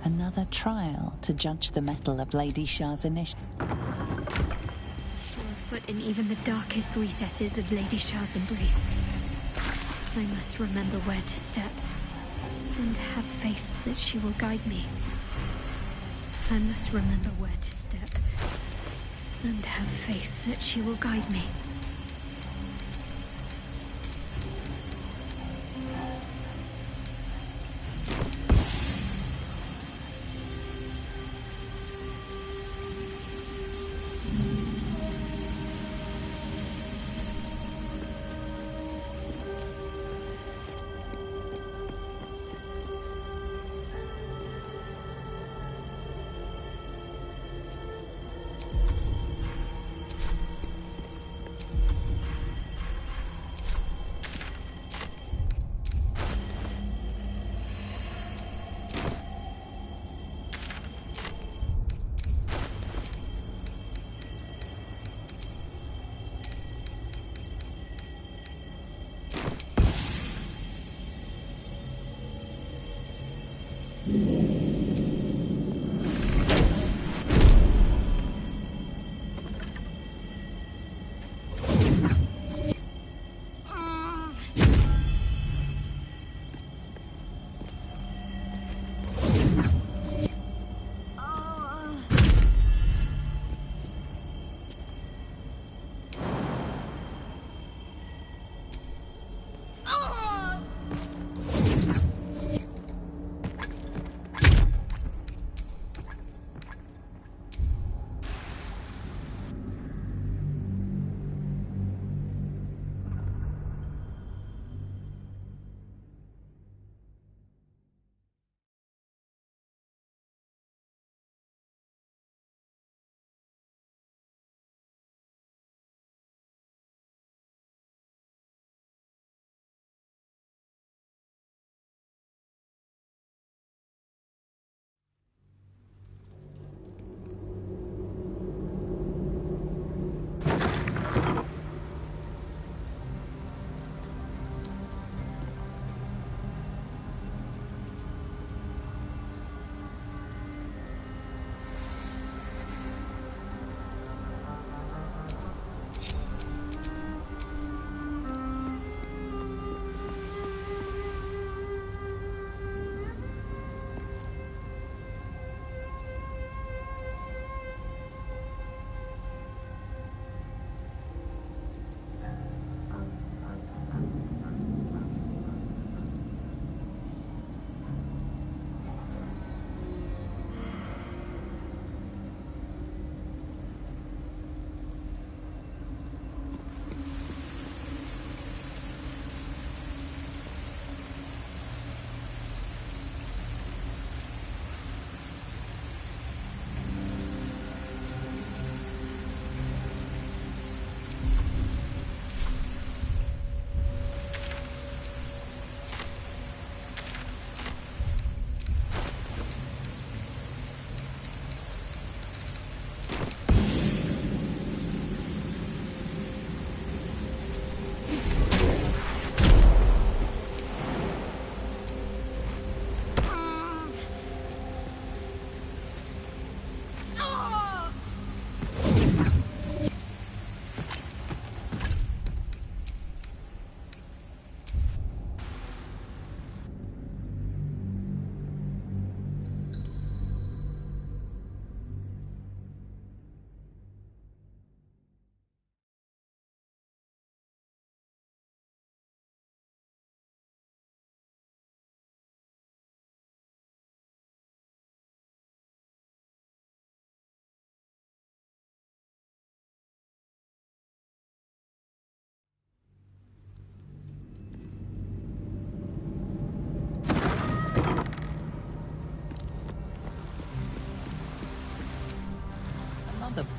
Speaker 2: Another trial to judge the mettle of Lady Shar's initiative.
Speaker 6: Surefoot in even the darkest recesses of Lady Shar's embrace. I must remember where to step, and have faith that she will guide me. I must remember where to step, and have faith that she will guide me.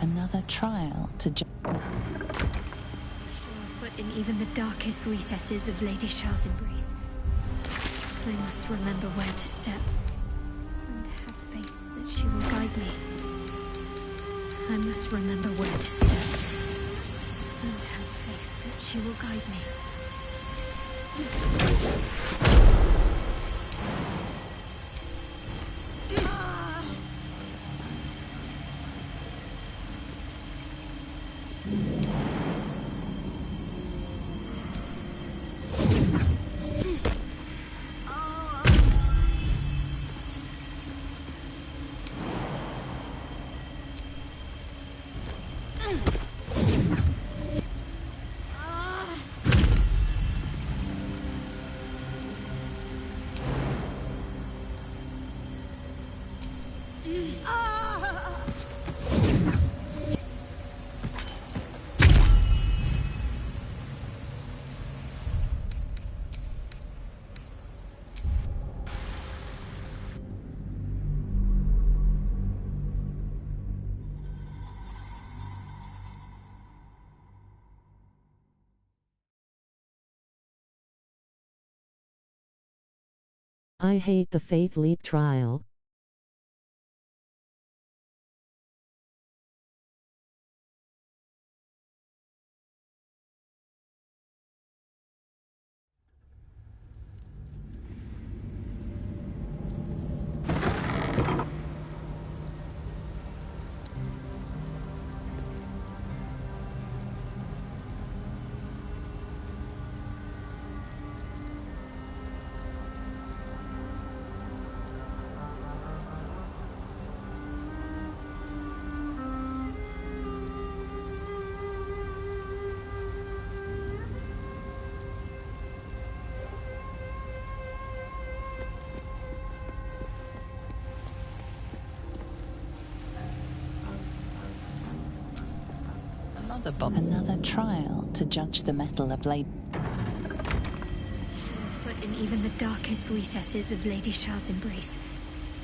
Speaker 2: Another trial to
Speaker 6: Surefoot in even the darkest recesses of Lady Shar's embrace. I must remember where to step, and have faith that she will guide me. I must remember where to step, and have faith that she will guide me.
Speaker 1: I hate the Faith Leap trial.
Speaker 2: Another trial to judge the mettle of Lady.
Speaker 6: Surefoot in even the darkest recesses of Lady Shar's embrace.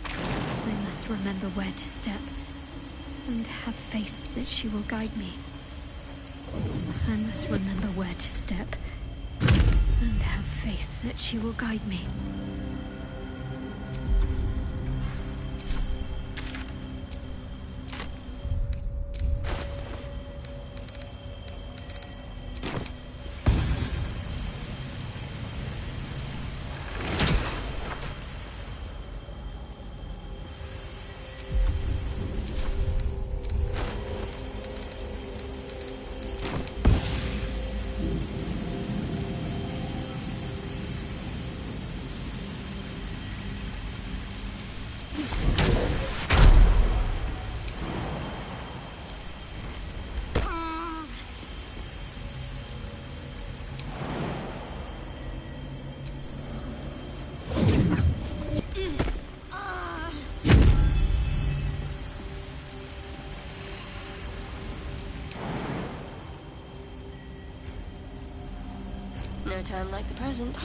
Speaker 6: I must remember where to step, and have faith that she will guide me. I must remember where to step, and have faith that she will guide me.
Speaker 12: No time like the present.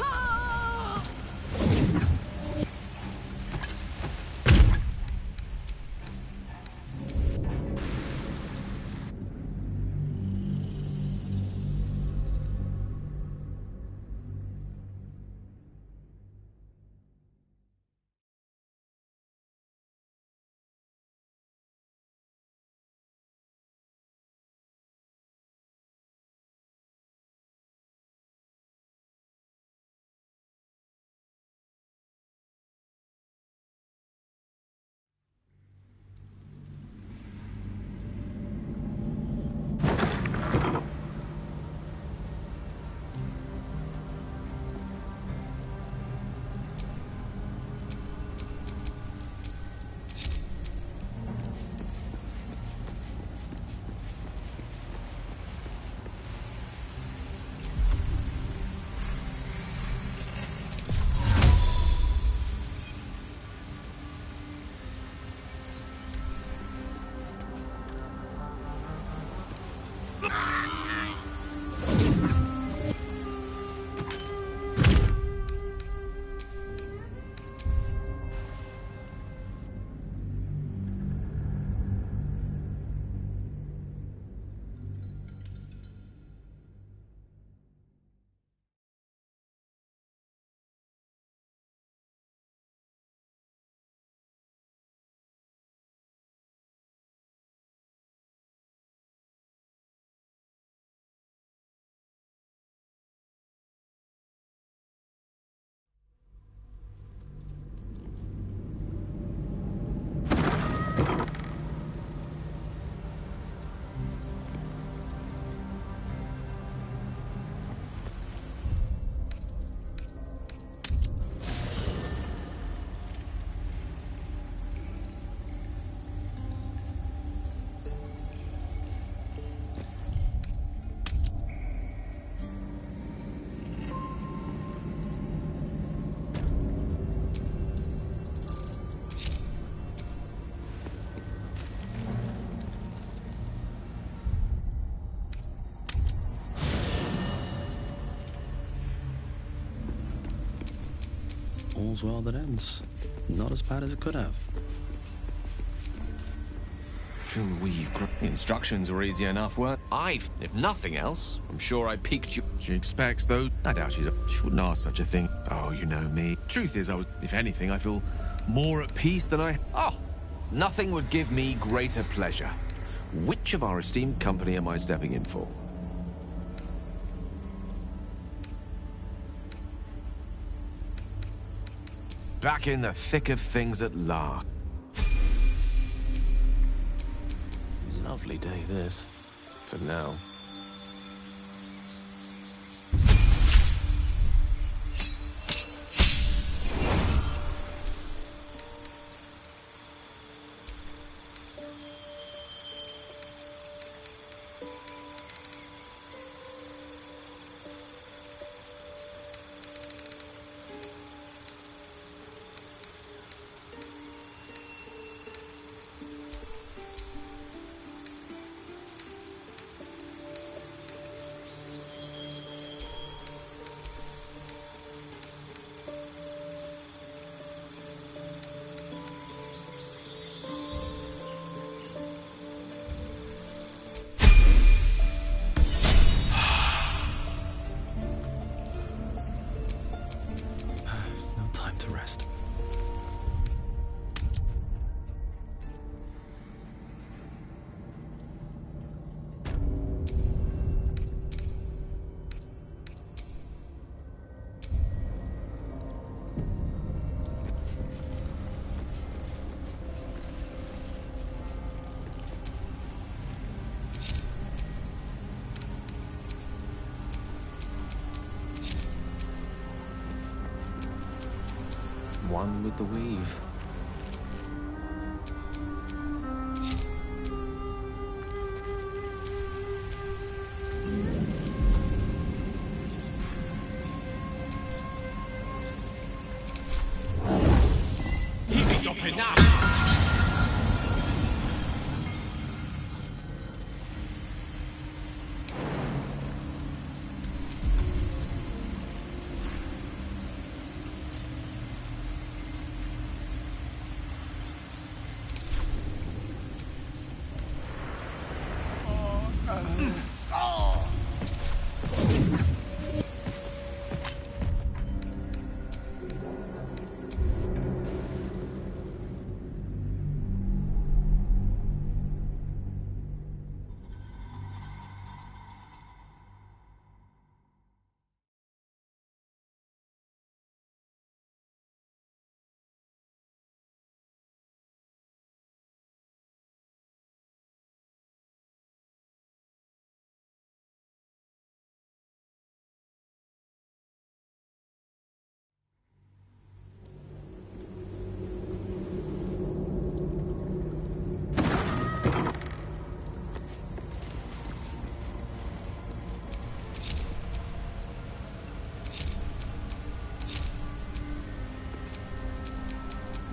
Speaker 3: All's well that ends. Not as bad as it could have.
Speaker 21: Feel the weave. The instructions were easy enough, weren't if nothing else, I'm sure I piqued you. She expects those. I doubt she wouldn't ask such a thing. Oh, you know me. Truth is, if anything, I feel more at peace than I... Oh, nothing would give me greater pleasure. Which of our esteemed company am I stepping in for? Back in the thick of things at last. Lovely day, this. For now. One with the weave.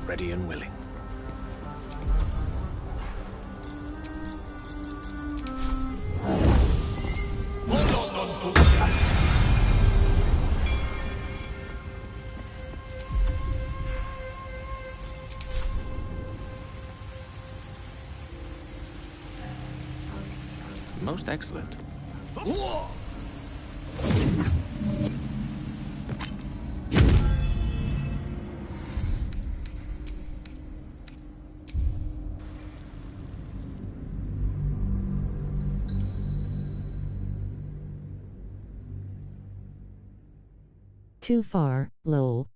Speaker 21: Ready and willing. Most excellent.
Speaker 1: Too far, lol.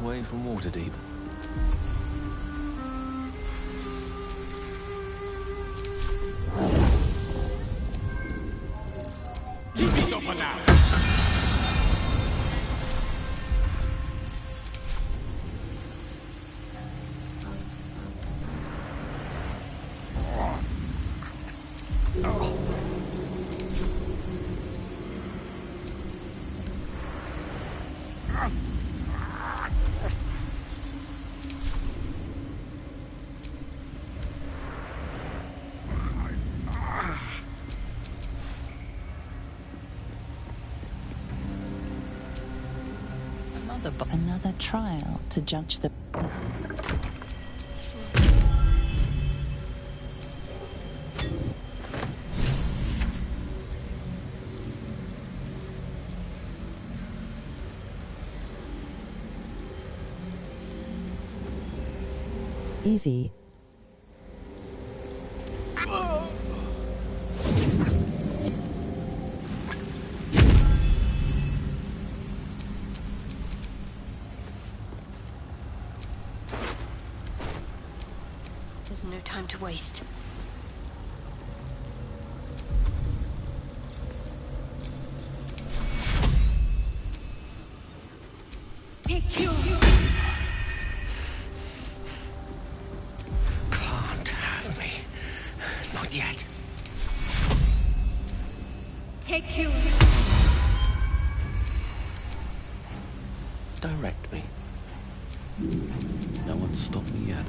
Speaker 21: Away from Waterdeep.
Speaker 2: Another trial to judge the...
Speaker 1: Easy.
Speaker 12: There's no time to waste.
Speaker 9: Take two.
Speaker 16: Can't have me. Not yet.
Speaker 9: Take two.
Speaker 3: Direct me. No one's stopped me yet.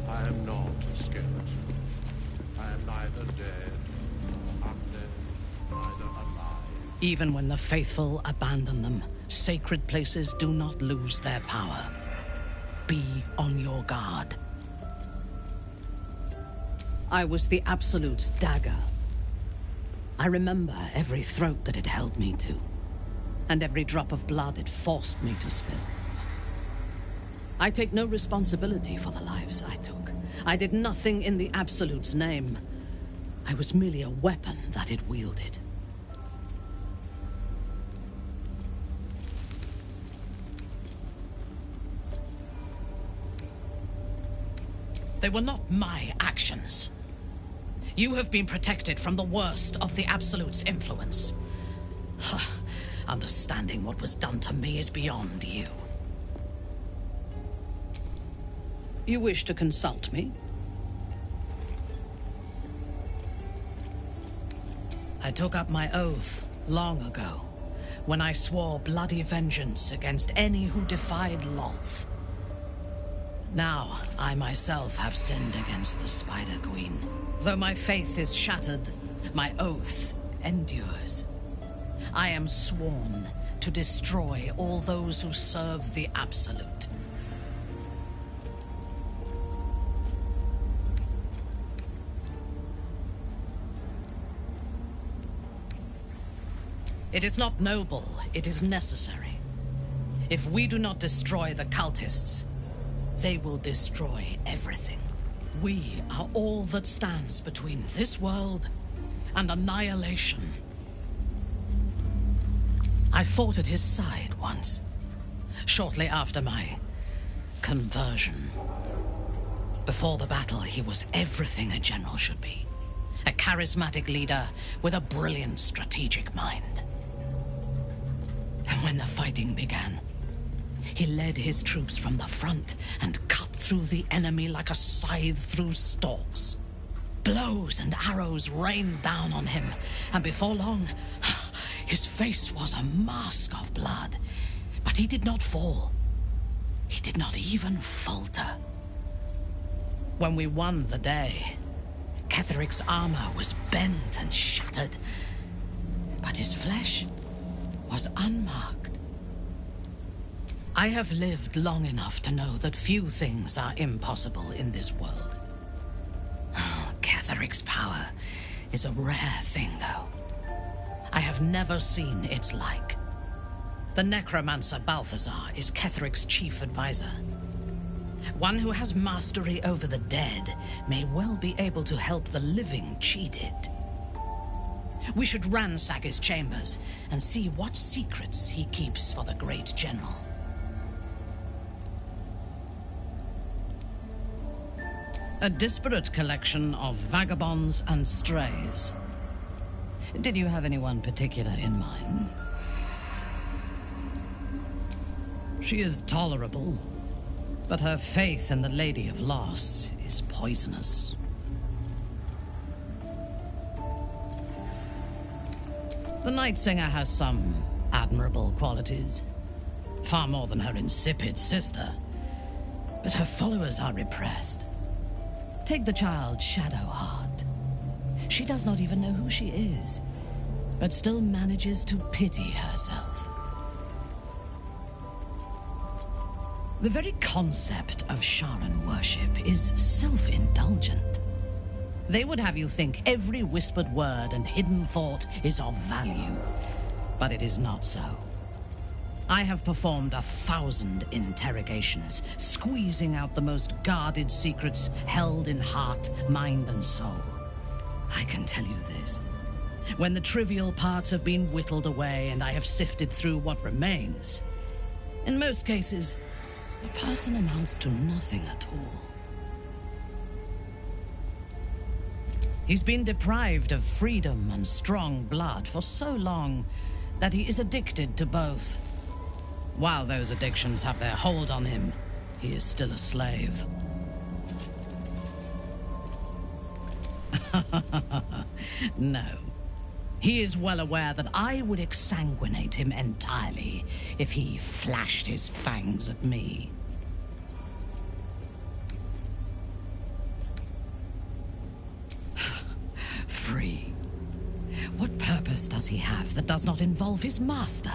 Speaker 14: I am not a skeleton. I am neither dead, nor undead, neither alive.
Speaker 18: Even when the faithful abandon them, sacred places do not lose their power. Be on your guard. I was the Absolute's dagger. I remember every throat that it held me to, and every drop of blood it forced me to spill. I take no responsibility for the lives I took. I did nothing in the Absolute's name. I was merely a weapon that it wielded. They were not my actions. You have been protected from the worst of the Absolute's influence. Understanding what was done to me is beyond you. You wish to consult me? I took up my oath long ago, when I swore bloody vengeance against any who defied Lolth. Now, I myself have sinned against the Spider Queen. Though my faith is shattered, my oath endures. I am sworn to destroy all those who serve the Absolute. It is not noble, it is necessary. If we do not destroy the cultists, they will destroy everything. We are all that stands between this world and annihilation. I fought at his side once, shortly after my conversion. Before the battle, he was everything a general should be. A charismatic leader with a brilliant strategic mind. And when the fighting began, he led his troops from the front and cut through the enemy like a scythe through stalks. Blows and arrows rained down on him, and before long, his face was a mask of blood. But he did not fall. He did not even falter. When we won the day, Ketheric's armor was bent and shattered, but his flesh was unmarked. I have lived long enough to know that few things are impossible in this world. Ketheric's power is a rare thing, though. I have never seen its like. The necromancer Balthazar is Ketheric's chief advisor. One who has mastery over the dead may well be able to help the living cheat it. We should ransack his chambers and see what secrets he keeps for the great general. A disparate collection of vagabonds and strays. Did you have anyone particular in mind? She is tolerable, but her faith in the Lady of Loss is poisonous. The Night Singer has some admirable qualities, far more than her insipid sister, but her followers are repressed. Take the child Shadowheart. She does not even know who she is, but still manages to pity herself. The very concept of Sharan worship is self-indulgent. They would have you think every whispered word and hidden thought is of value, but it is not so. I have performed 1,000 interrogations, squeezing out the most guarded secrets held in heart, mind, and soul. I can tell you this. When the trivial parts have been whittled away and I have sifted through what remains, in most cases, the person amounts to nothing at all. He's been deprived of freedom and strong blood for so long that he is addicted to both. While those addictions have their hold on him, he is still a slave. No. He is well aware that I would exsanguinate him entirely if he flashed his fangs at me. Free. What purpose does he have that does not involve his master?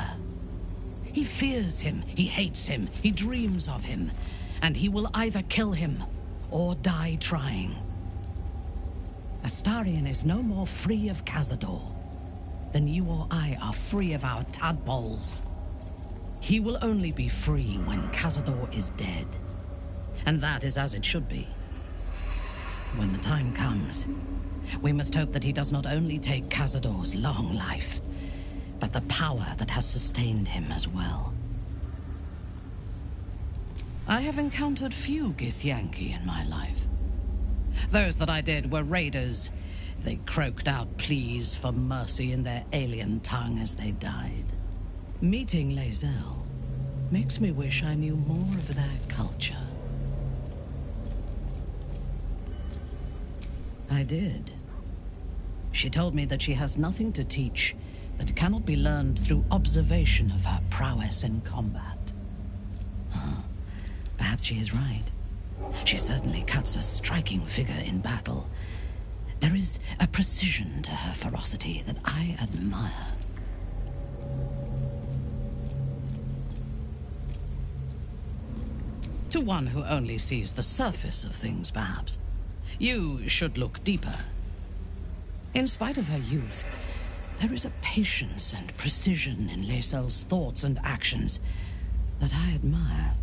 Speaker 18: He fears him, he hates him, he dreams of him, and he will either kill him or die trying. Astarion is no more free of Cazador than you or I are free of our tadpoles. He will only be free when Cazador is dead, and that is as it should be. When the time comes, we must hope that he does not only take Cazador's long life, but the power that has sustained him as well. I have encountered few Githyanki in my life. Those that I did were raiders. They croaked out pleas for mercy in their alien tongue as they died. Meeting Lae'zel makes me wish I knew more of their culture. I did. She told me that she has nothing to teach that cannot be learned through observation of her prowess in combat. Perhaps she is right. She certainly cuts a striking figure in battle. There is a precision to her ferocity that I admire. To one who only sees the surface of things, perhaps. You should look deeper. In spite of her youth, there is a patience and precision in Lae'zel's thoughts and actions that I admire.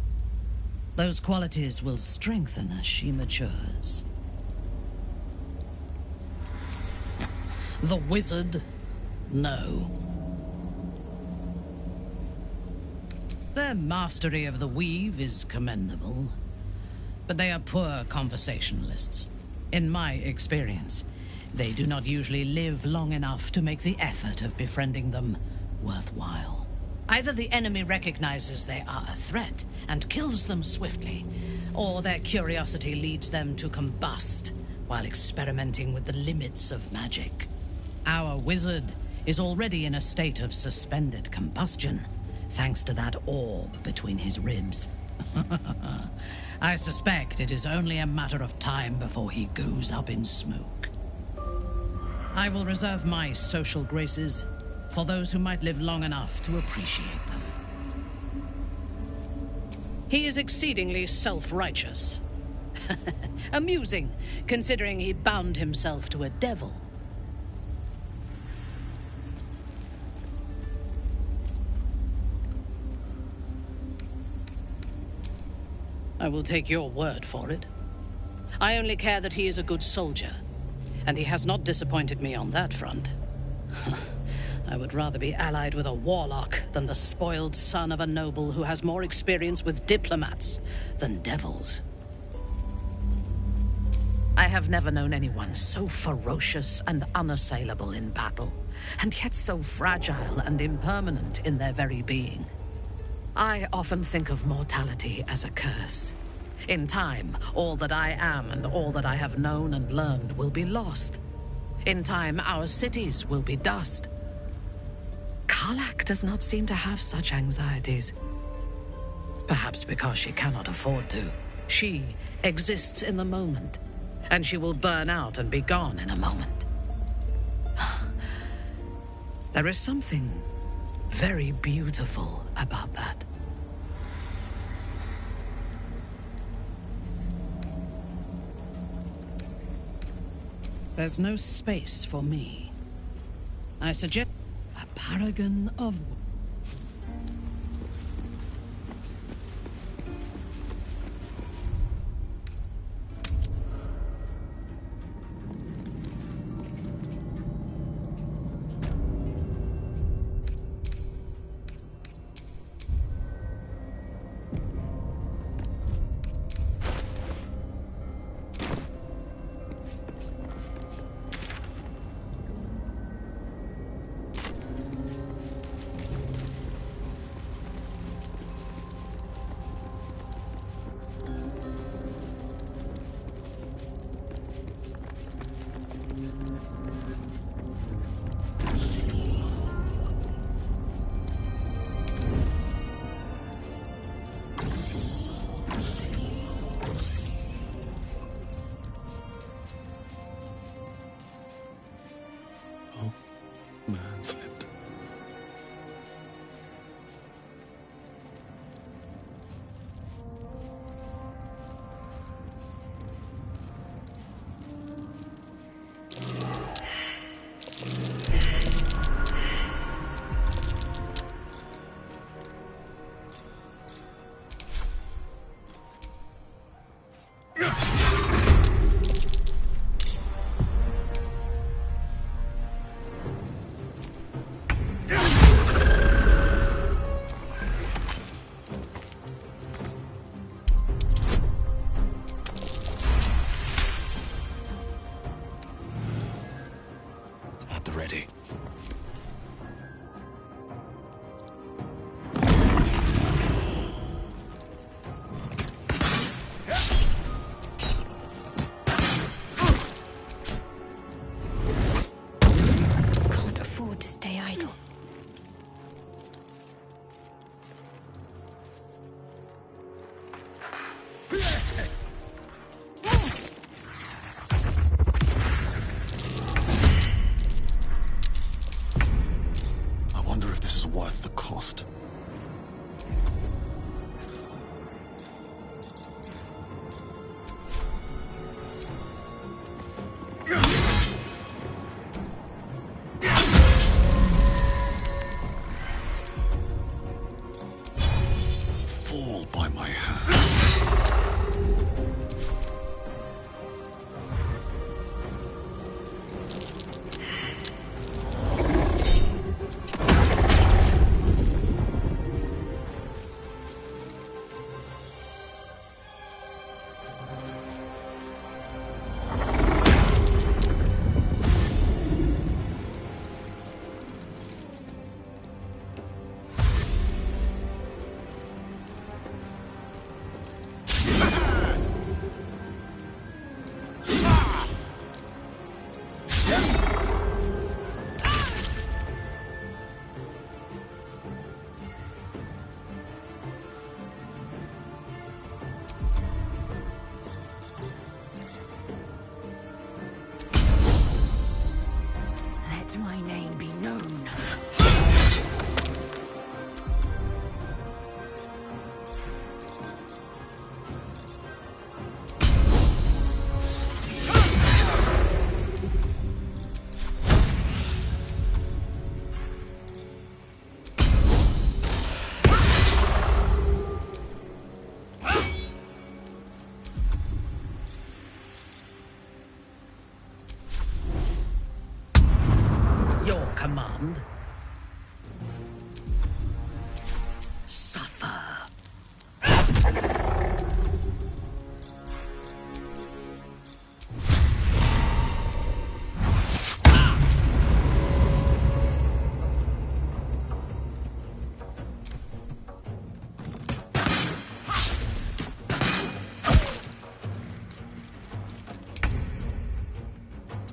Speaker 18: Those qualities will strengthen as she matures. The wizard? No. Their mastery of the weave is commendable, but they are poor conversationalists. In my experience, they do not usually live long enough to make the effort of befriending them worthwhile. Either the enemy recognizes they are a threat and kills them swiftly, or their curiosity leads them to combust while experimenting with the limits of magic. Our wizard is already in a state of suspended combustion, thanks to that orb between his ribs. I suspect it is only a matter of time before he goes up in smoke. I will reserve my social graces for those who might live long enough to appreciate them. He is exceedingly self-righteous. Amusing, considering he bound himself to a devil. I will take your word for it. I only care that he is a good soldier, and he has not disappointed me on that front. I would rather be allied with a warlock than the spoiled son of a noble who has more experience with diplomats than devils. I have never known anyone so ferocious and unassailable in battle, and yet so fragile and impermanent in their very being. I often think of mortality as a curse. In time, all that I am and all that I have known and learned will be lost. In time, our cities will be dust. Karlach does not seem to have such anxieties. Perhaps because she cannot afford to. She exists in the moment, and she will burn out and be gone in a moment. There is something very beautiful about that. There's no space for me. I suggest a paragon of... command. Suffer.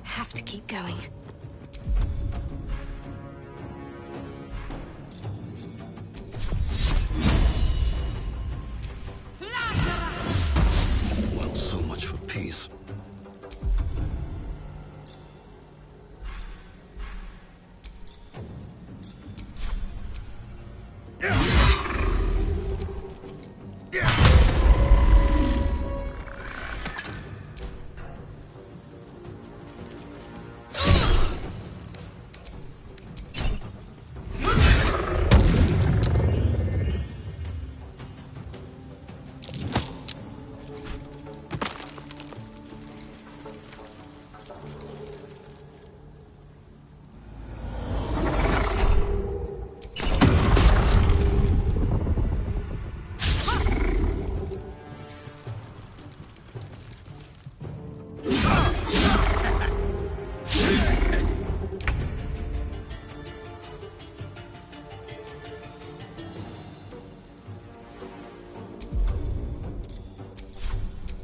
Speaker 5: Have to keep going.
Speaker 3: Well, so much for peace.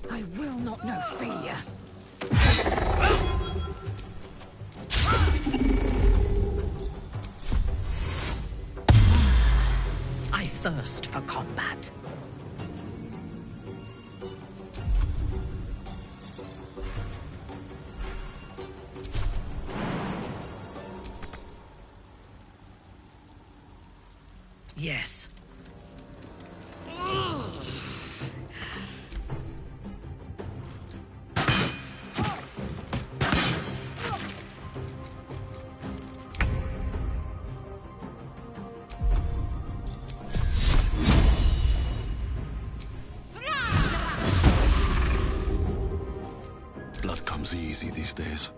Speaker 5: I will not know fear.
Speaker 18: I thirst for combat. Yes.
Speaker 3: Blood comes easy these days.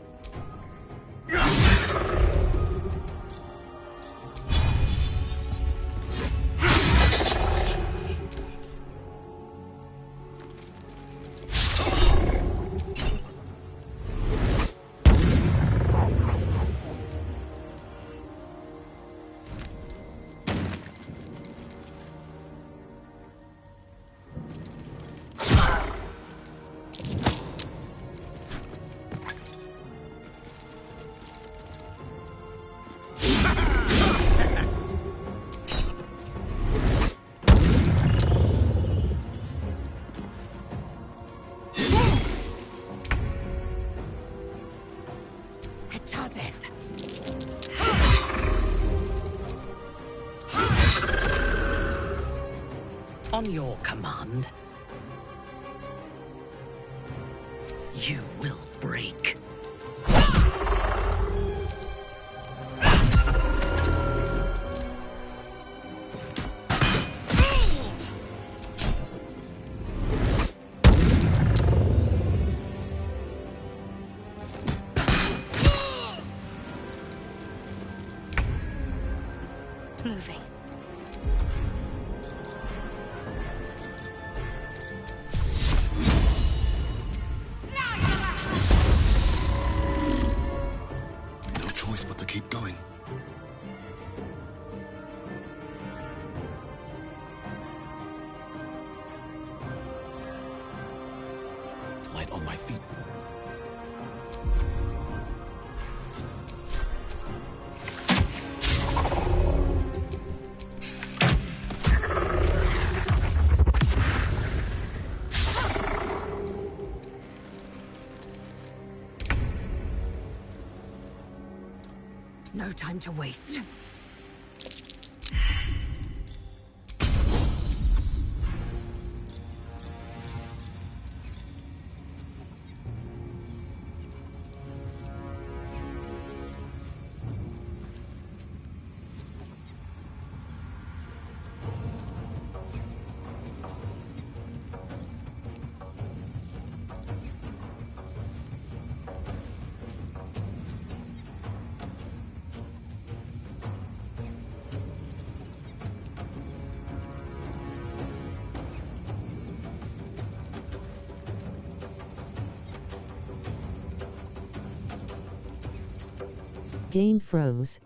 Speaker 3: On your command, you will break.
Speaker 5: Moving.
Speaker 3: No choice but to keep going. Light on my feet.
Speaker 5: No time to waste.
Speaker 1: game froze.